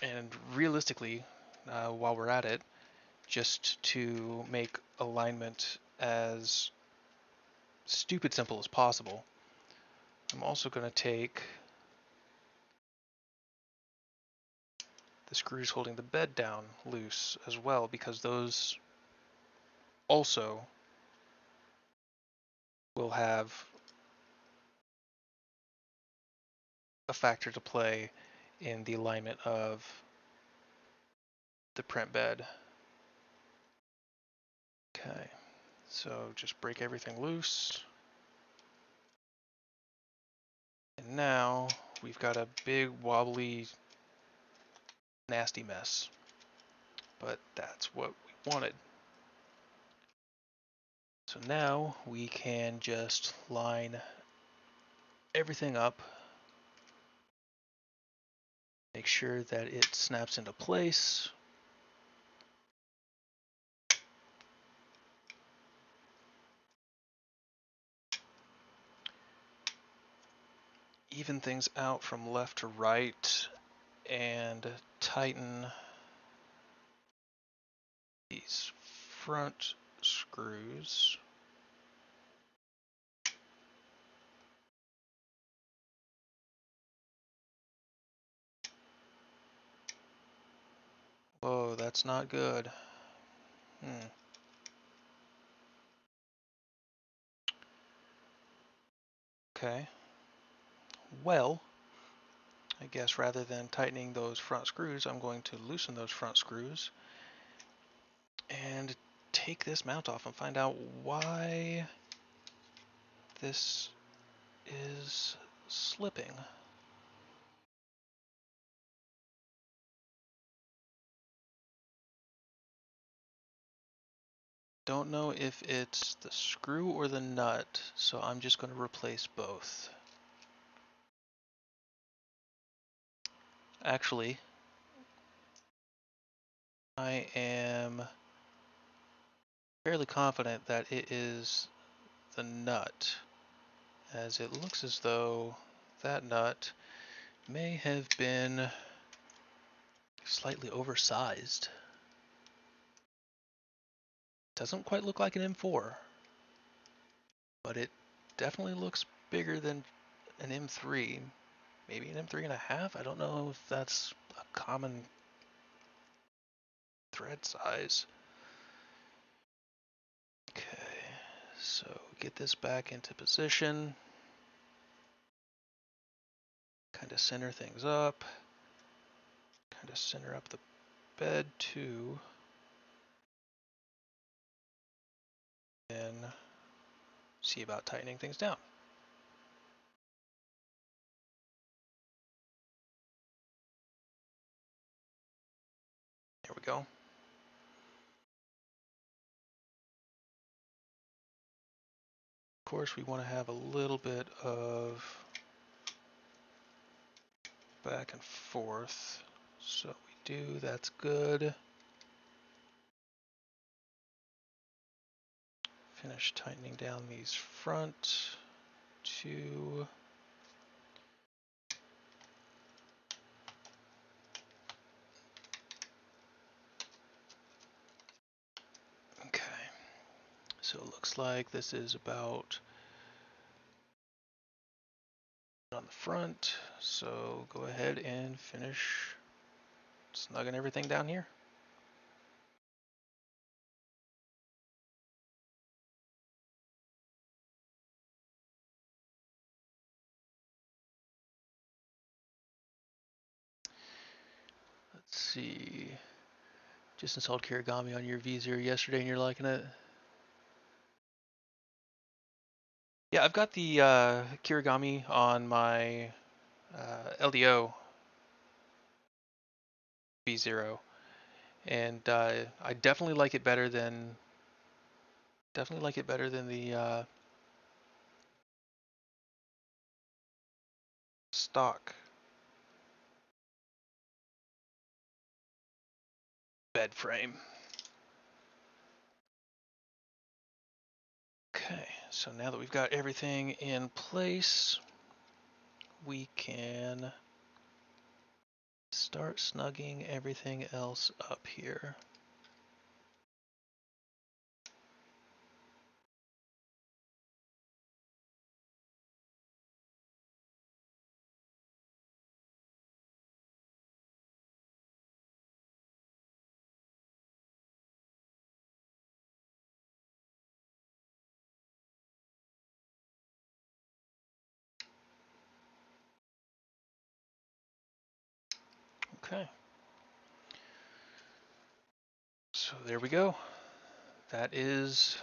And realistically, while we're at it, just to make alignment as stupid simple as possible, I'm also going to take the screws holding the bed down loose as well, because those also will have a factor to play in the alignment of the print bed. Okay, so just break everything loose. And now we've got a big wobbly nasty mess, but that's what we wanted. So now we can just line everything up, make sure that it snaps into place. Even things out from left to right and tighten these front screws. Whoa, that's not good. Hmm. Okay. Well, I guess rather than tightening those front screws, I'm going to loosen those front screws and take this mount off and find out why this is slipping. Don't know if it's the screw or the nut, so I'm just going to replace both. Actually, I am fairly confident that it is the nut, as it looks as though that nut may have been slightly oversized. Doesn't quite look like an M4, but it definitely looks bigger than an M3, maybe an M3 and a half. I don't know if that's a common thread size. Okay, so get this back into position, kind of center things up, kind of center up the bed too, and see about tightening things down. There we go. Of course, we want to have a little bit of back and forth. So we do, that's good. Finish tightening down these front two. Okay, so it looks like this is about on the front. So go ahead and finish snugging everything down here. Let's see. Just installed Kirigami on your V0 yesterday and you're liking it? Yeah, I've got the Kirigami on my LDO V0, and I definitely like it better than the stock bed frame. Okay, so now that we've got everything in place, we can start snugging everything else up here. Okay, so there we go. That is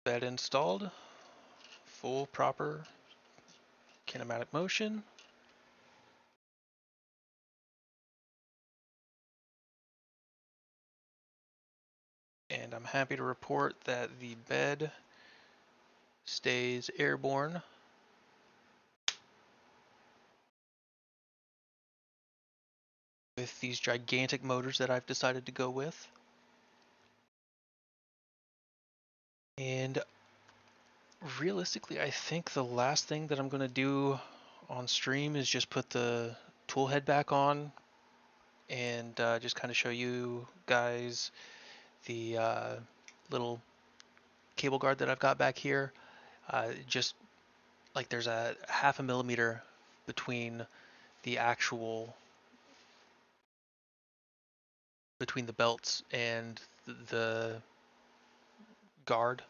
bed installed, full proper kinematic motion. And I'm happy to report that the bed stays airborne. With these gigantic motors that I've decided to go with. And realistically, I think the last thing that I'm going to do on stream is just put the tool head back on and just kind of show you guys the little cable guard that I've got back here. Just like there's a 1/2 millimeter between the actual between the belts and the guard,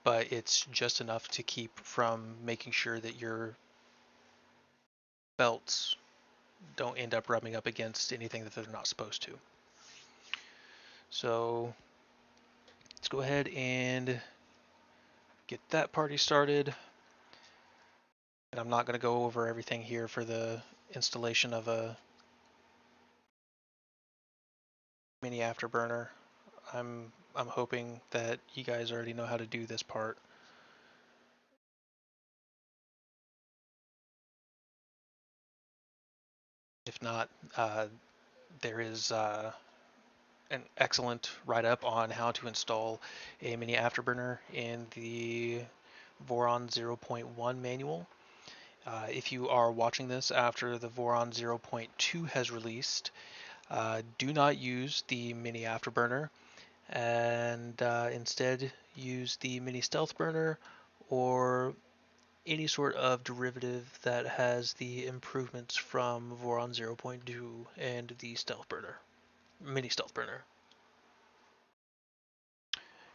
but it's just enough to keep from making sure that your belts don't end up rubbing up against anything that they're not supposed to. So let's go ahead and get that party started. And I'm not going to go over everything here for the installation of a mini afterburner. I'm hoping that you guys already know how to do this part. If not, there is an excellent write-up on how to install a mini afterburner in the Voron 0.1 manual. If you are watching this after the Voron 0.2 has released, do not use the mini afterburner and instead use the mini stealth burner or any sort of derivative that has the improvements from Voron 0.2 and the stealth burner, mini stealth burner.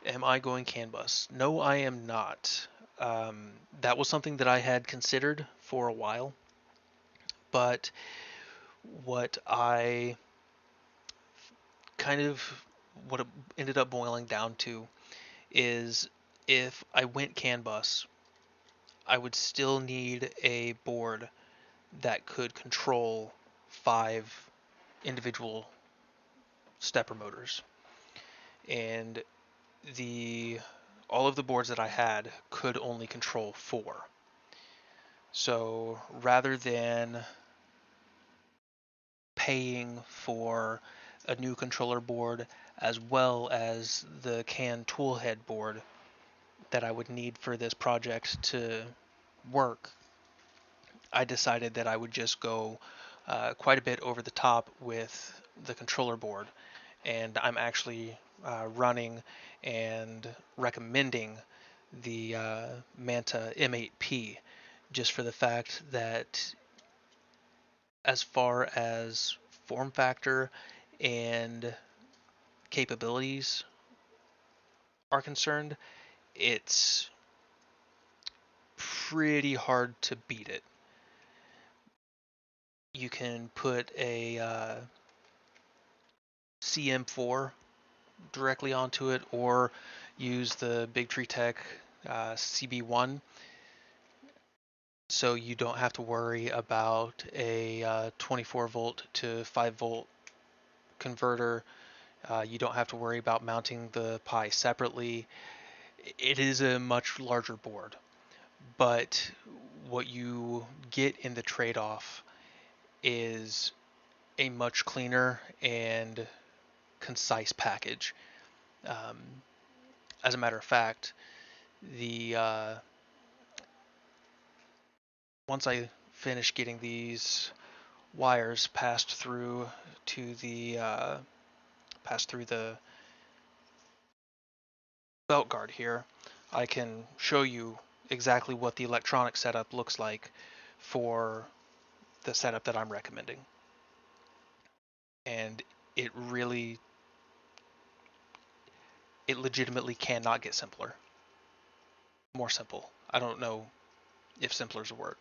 Am I going CAN bus? No, I am not. That was something that I had considered for a while, but what I kind of what it ended up boiling down to is if I went CAN bus, I would still need a board that could control 5 individual stepper motors, and the all of the boards that I had could only control 4. So rather than paying for a new controller board as well as the CAN toolhead board that I would need for this project to work, I decided that I would just go quite a bit over the top with the controller board. And I'm actually running and recommending the Manta M8P just for the fact that as far as form factor and capabilities are concerned, it's pretty hard to beat it. You can put a CM4 directly onto it or use the Big Tree Tech CB1, so you don't have to worry about a 24 volt to 5 volt converter. You don't have to worry about mounting the Pi separately. It is a much larger board, but what you get in the trade-off is a much cleaner and concise package. Um, as a matter of fact, the once I finish getting these wires passed through the belt guard here, I can show you exactly what the electronic setup looks like for the setup that I'm recommending. And it really, it legitimately cannot get simpler. More simple. I don't know if simpler is a word,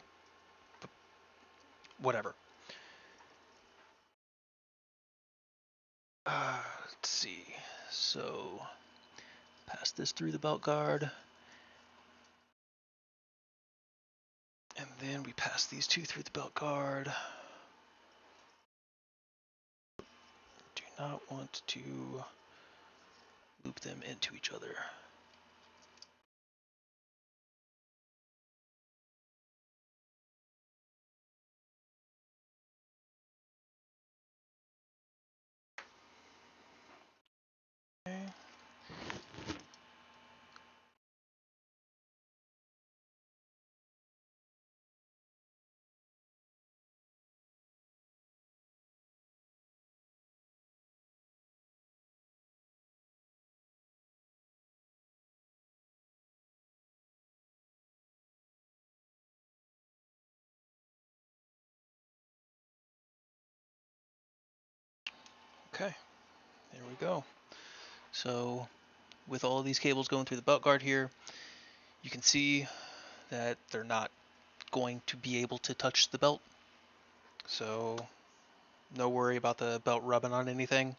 but whatever. Let's see. So, pass this through the belt guard. And then we pass these two through the belt guard. Do not want to loop them into each other. Okay. Okay. There we go. So with all of these cables going through the belt guard here, you can see that they're not going to be able to touch the belt. So no worry about the belt rubbing on anything.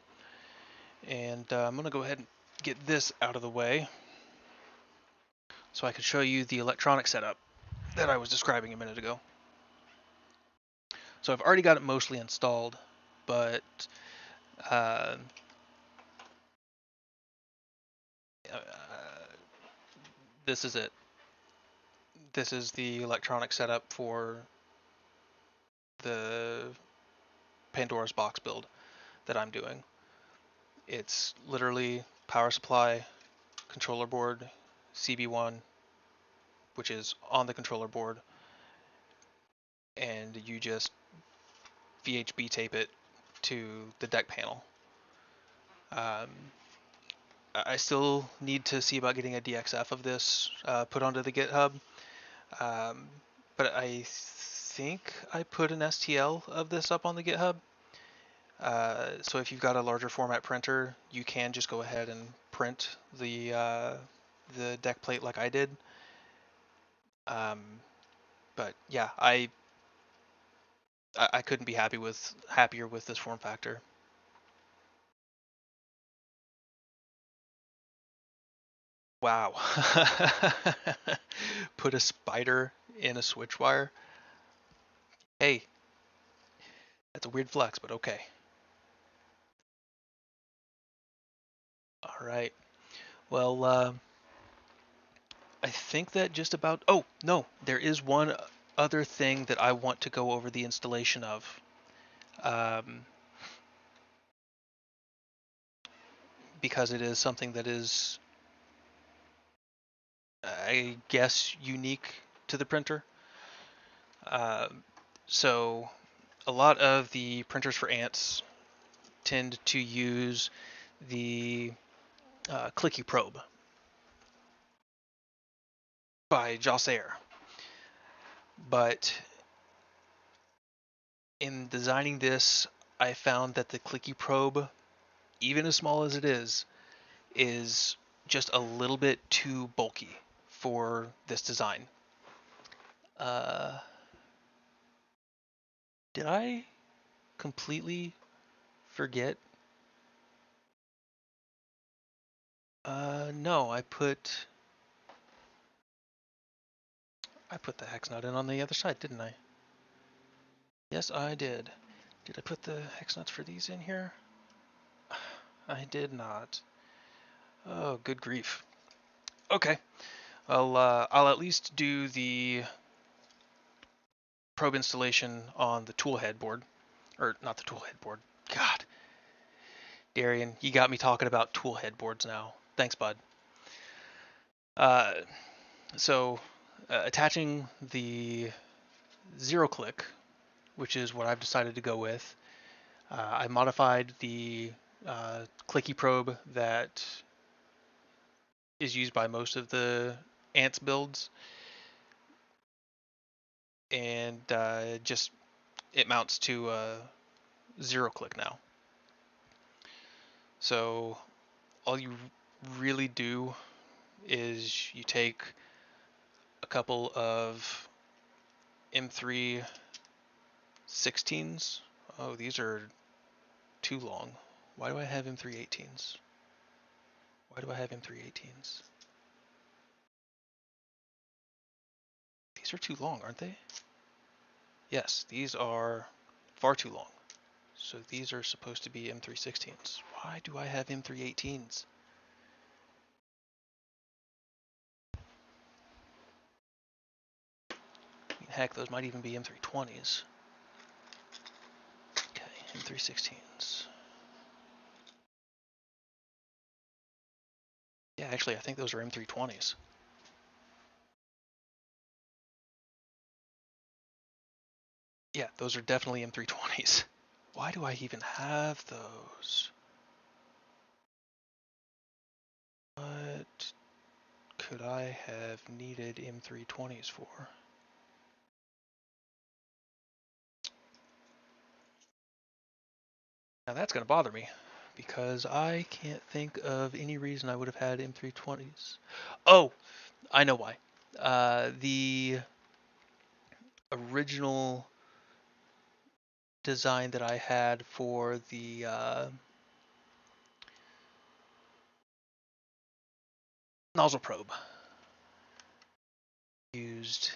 And I'm going to go ahead and get this out of the way so I can show you the electronic setup that I was describing a minute ago. So I've already got it mostly installed, but uh, this is it. This is the electronic setup for the Pandora's box build that I'm doing. It's literally power supply, controller board, CB1, which is on the controller board, and you just VHB tape it to the deck panel. I still need to see about getting a DXF of this put onto the GitHub, but I think I put an STL of this up on the GitHub. So if you've got a larger format printer, you can just go ahead and print the deck plate like I did. But yeah, I couldn't be happier with this form factor. Wow. Put a spider in a switch wire. Hey, that's a weird flex, but okay. All right. Well, I think that just about. Oh, no, there is one other thing that I want to go over the installation of. Because it is something that is, I guess, unique to the printer. So a lot of the printers for ants tend to use the Clicky Probe by Jossair. But in designing this, I found that the Clicky Probe, even as small as it is just a little bit too bulky for this design. Did I completely forget? No, I put the hex nut in on the other side, didn't I? Yes, I did. Did I put the hex nuts for these in here? I did not. Oh, good grief. Okay. Well, I'll at least do the probe installation on the tool head board. Or, not the tool head board. God. Darian, you got me talking about tool head boards now. Thanks, bud. Uh, so, attaching the zero click, which is what I've decided to go with, I modified the clicky probe that is used by most of the ants builds, and just it mounts to zero click now. So all you really do is you take a couple of M3 16s. Oh, these are too long. Why do I have M3 18s? Why do I have M3 18s? These are too long, aren't they? Yes, these are far too long. So these are supposed to be M3 16s. Why do I have M3 18s? Heck, those might even be M3 20s. Okay, M3 16s. Yeah, actually, I think those are M3 20s. Yeah, those are definitely M3 20s. Why do I even have those? What could I have needed M3 20s for? Now that's going to bother me. because I can't think of any reason I would have had M320s. Oh, I know why. The original design that I had for the nozzle probe used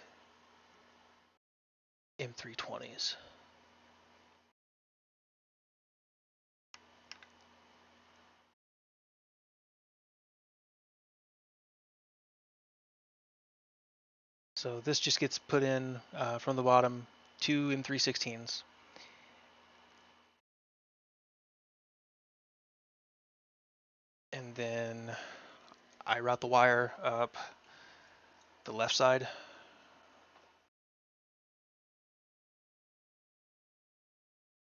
M320s. So this just gets put in from the bottom, two M316s. And then I route the wire up the left side.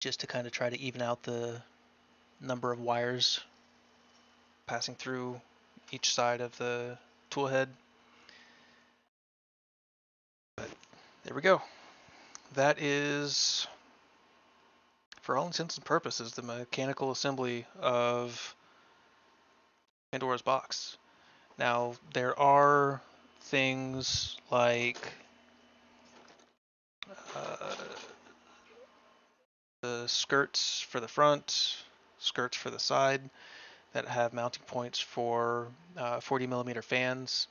Just to kind of try to even out the number of wires passing through each side of the tool head. But there we go. That is, for all intents and purposes, the mechanical assembly of Pandora's box. Now, there are things like uh, the skirts for the front, skirts for the side that have mounting points for 40 millimeter fans.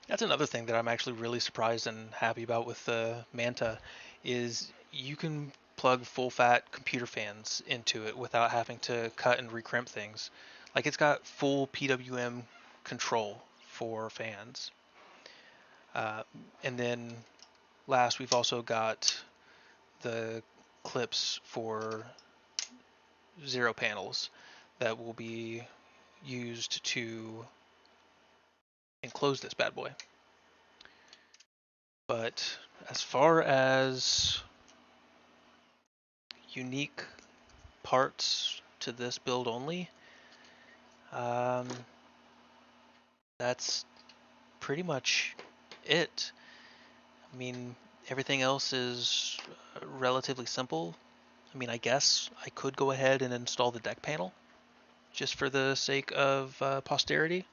That's another thing that I'm actually really surprised and happy about with the Manta is you can plug full fat computer fans into it without having to cut and recrimp things. Like it's got full PWM control for fans. Uh, and then last we've also got the clips for zero panels that will be used to enclose this bad boy. But as far as unique parts to this build only, um, that's pretty much it. I mean, everything else is relatively simple. I mean, I guess I could go ahead and install the deck panel just for the sake of posterity.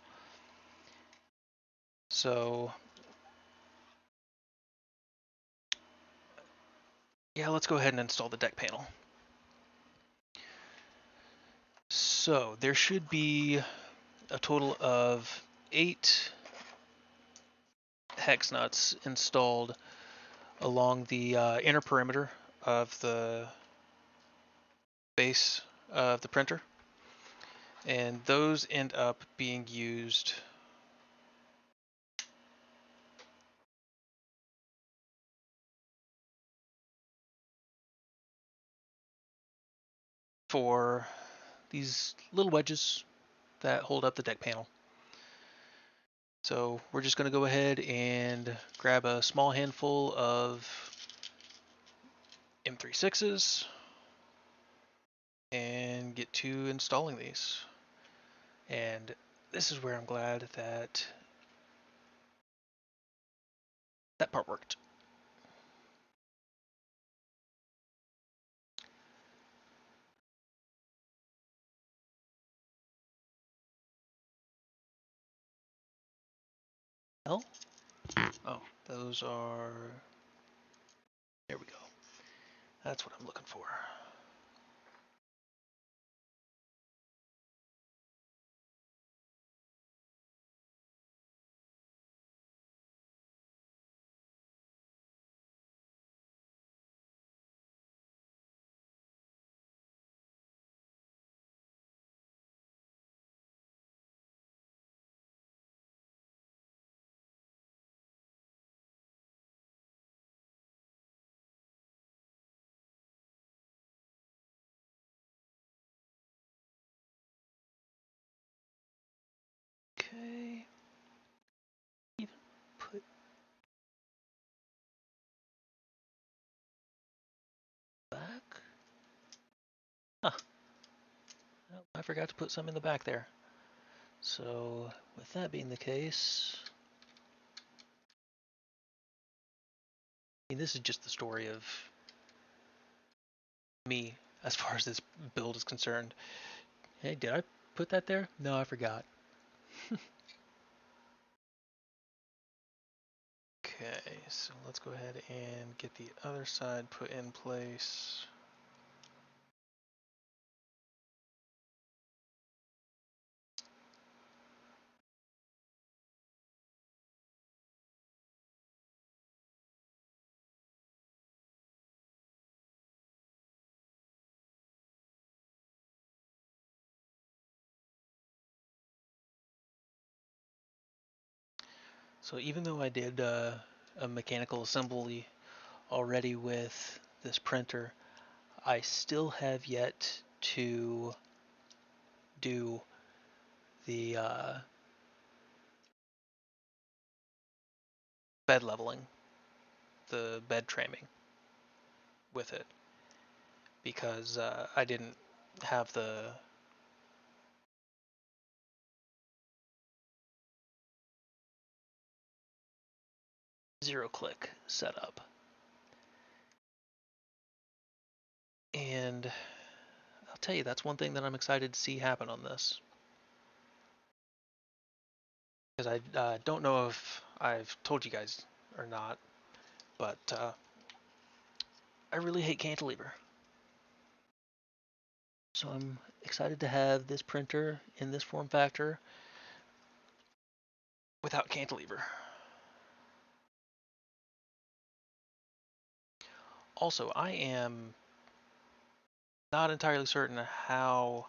So yeah, let's go ahead and install the deck panel. So there should be a total of 8 hex nuts installed along the inner perimeter of the base of the printer, and those end up being used for these little wedges that hold up the deck panel. So we're just going to go ahead and grab a small handful of M36s and get to installing these. And this is where I'm glad that that part worked. L? Oh, those are, there we go. That's what I'm looking for. Okay. Even put back. Huh. Oh, I forgot to put some in the back there. So with that being the case, I mean, this is just the story of me as far as this build is concerned. Hey, did I put that there? No, I forgot. Okay, so let's go ahead and get the other side put in place. So even though I did a mechanical assembly already with this printer, I still have yet to do the bed leveling, the bed traming with it, because I didn't have the zero click set up. And I'll tell you, that's one thing that I'm excited to see happen on this. Because I don't know if I've told you guys or not, but I really hate cantilever. So I'm excited to have this printer in this form factor without cantilever. Also, I am not entirely certain how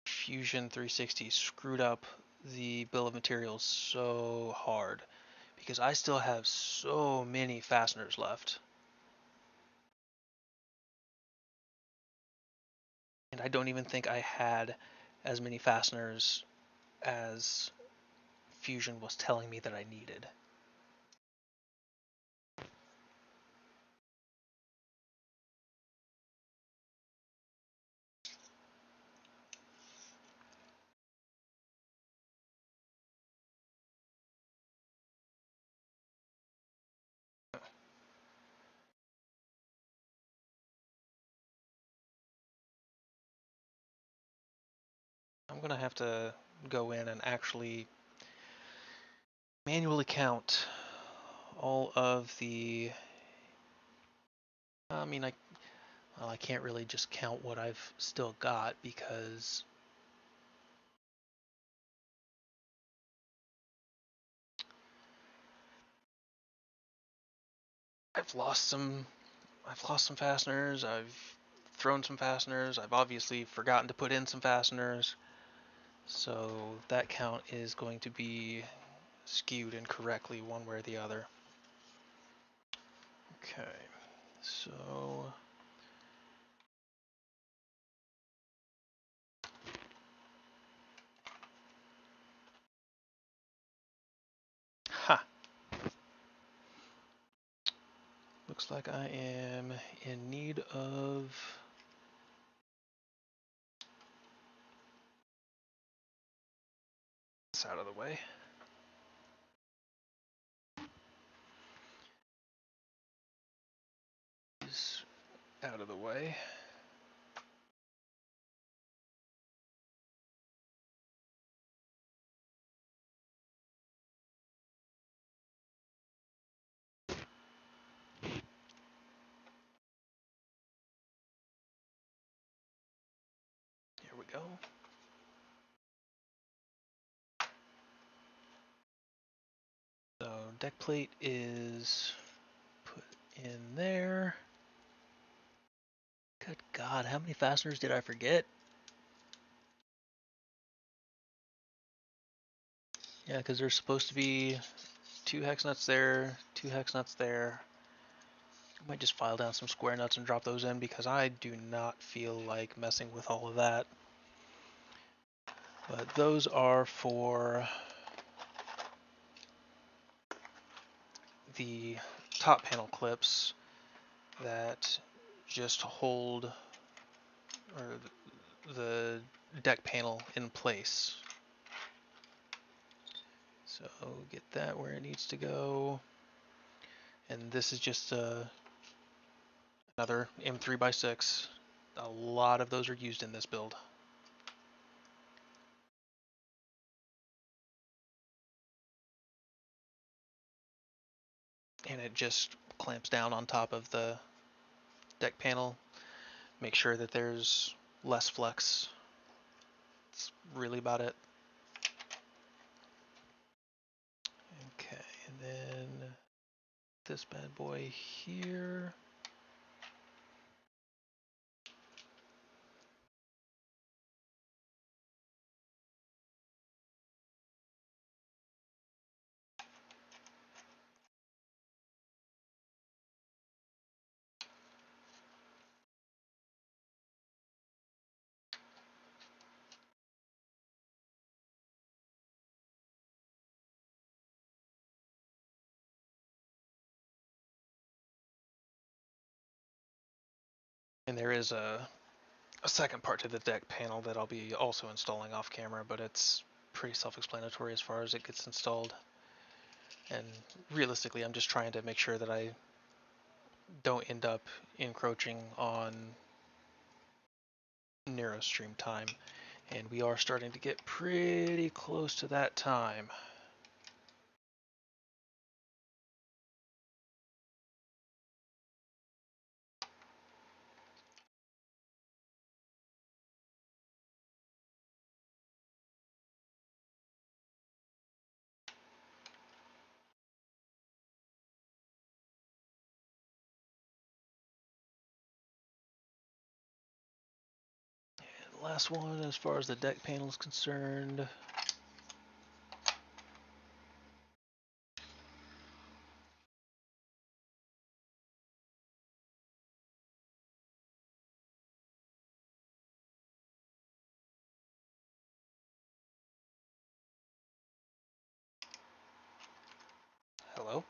Fusion 360 screwed up the bill of materials so hard, because I still have so many fasteners left. And I don't even think I had as many fasteners as Fusion was telling me that I needed. I'm gonna have to go in and actually manually count all of the. I mean, well, I can't really just count what I've still got because I've lost some. I've lost some fasteners. I've thrown some fasteners. I've obviously forgotten to put in some fasteners. So that count is going to be skewed incorrectly one way or the other. Okay, so ha, looks like I am in need of this out of the way. This out of the way. Here we go. So deck plate is put in there. Good God, how many fasteners did I forget? Yeah, because there's supposed to be 2 hex nuts there, 2 hex nuts there. I might just file down some square nuts and drop those in because I do not feel like messing with all of that. But those are for the top panel clips that just hold or the deck panel in place. So get that where it needs to go. And this is just a Another M3x6. A lot of those are used in this build. And it just clamps down on top of the deck panel. Make sure that there's less flex. That's really about it. Okay, and then this bad boy here. And there is a second part to the deck panel that I'll be also installing off camera, but it's pretty self-explanatory as far as it gets installed. And realistically, I'm just trying to make sure that I don't end up encroaching on Nero stream time. And we are starting to get pretty close to that time. And last one, as far as the deck panel is concerned. Hello?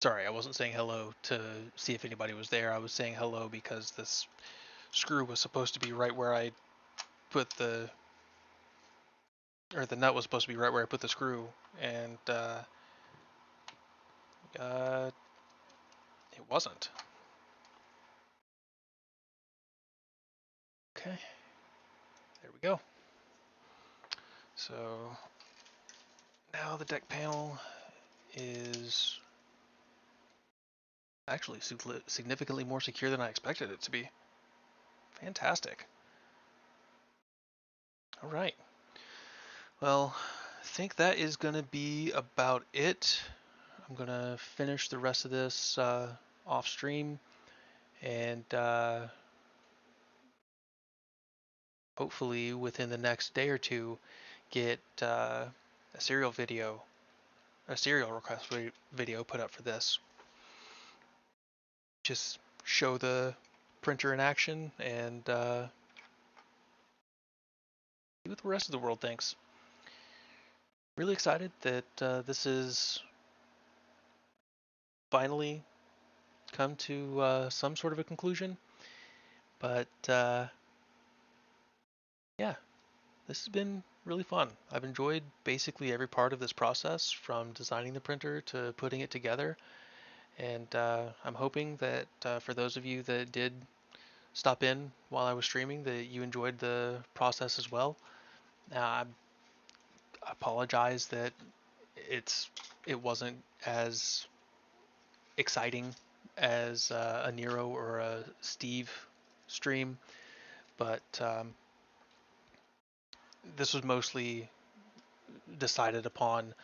Sorry, I wasn't saying hello to see if anybody was there. I was saying hello because this screw was supposed to be right where I put the, or the nut was supposed to be right where I put the screw, and it wasn't. Okay, there we go. So now the deck panel is actually significantly more secure than I expected it to be. Fantastic. All right. Well, I think that is going to be about it. I'm going to finish the rest of this off stream and hopefully within the next day or two get a serial request video put up for this. Just show the printer in action and see what the rest of the world thinks. Really excited that this is finally come to some sort of a conclusion. But yeah, this has been really fun. I've enjoyed basically every part of this process, from designing the printer to putting it together. And I'm hoping that for those of you that did stop in while I was streaming, that you enjoyed the process as well. I apologize that it wasn't as exciting as a Nero or a Steve stream, but this was mostly decided upon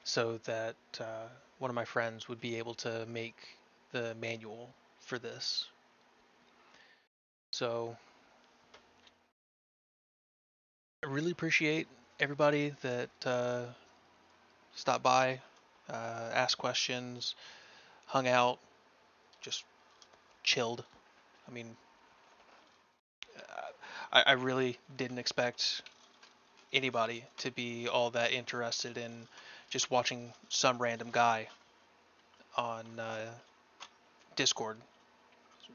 so that one of my friends would be able to make the manual for this. So I really appreciate everybody that stopped by, asked questions, hung out, just chilled. I mean, I really didn't expect anybody to be all that interested in just watching some random guy on Discord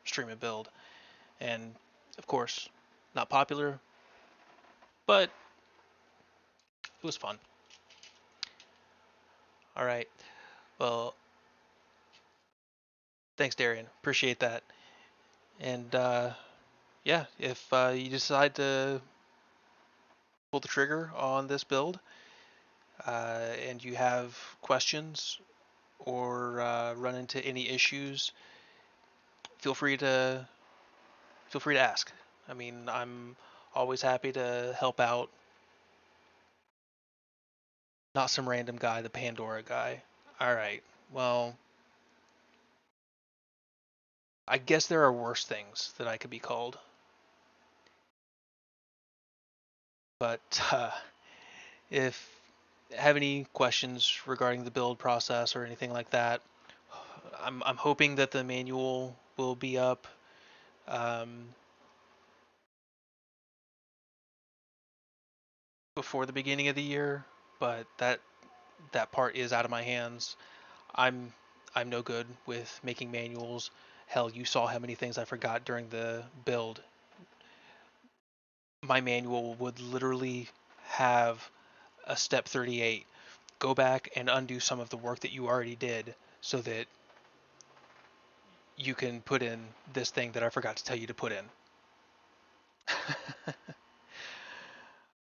stream and build. And of course, not popular, but it was fun. All right. Well, thanks, Darian. Appreciate that. And yeah, if you decide to pull the trigger on this build and you have questions or run into any issues, feel free to ask. I mean, I'm always happy to help out. Not some random guy, the Pandora guy. All right. Well, I guess there are worse things that I could be called. But if have any questions regarding the build process or anything like that, I'm hoping that the manual will be up um, before the beginning of the year, but that part is out of my hands. I'm I'm no good with making manuals. Hell, you saw how many things I forgot during the build. My manual would literally have a step 38. Go back and undo some of the work that you already did so that you can put in this thing that I forgot to tell you to put in.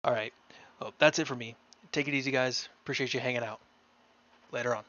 All right. Well, that's it for me. Take it easy, guys. Appreciate you hanging out. Later on.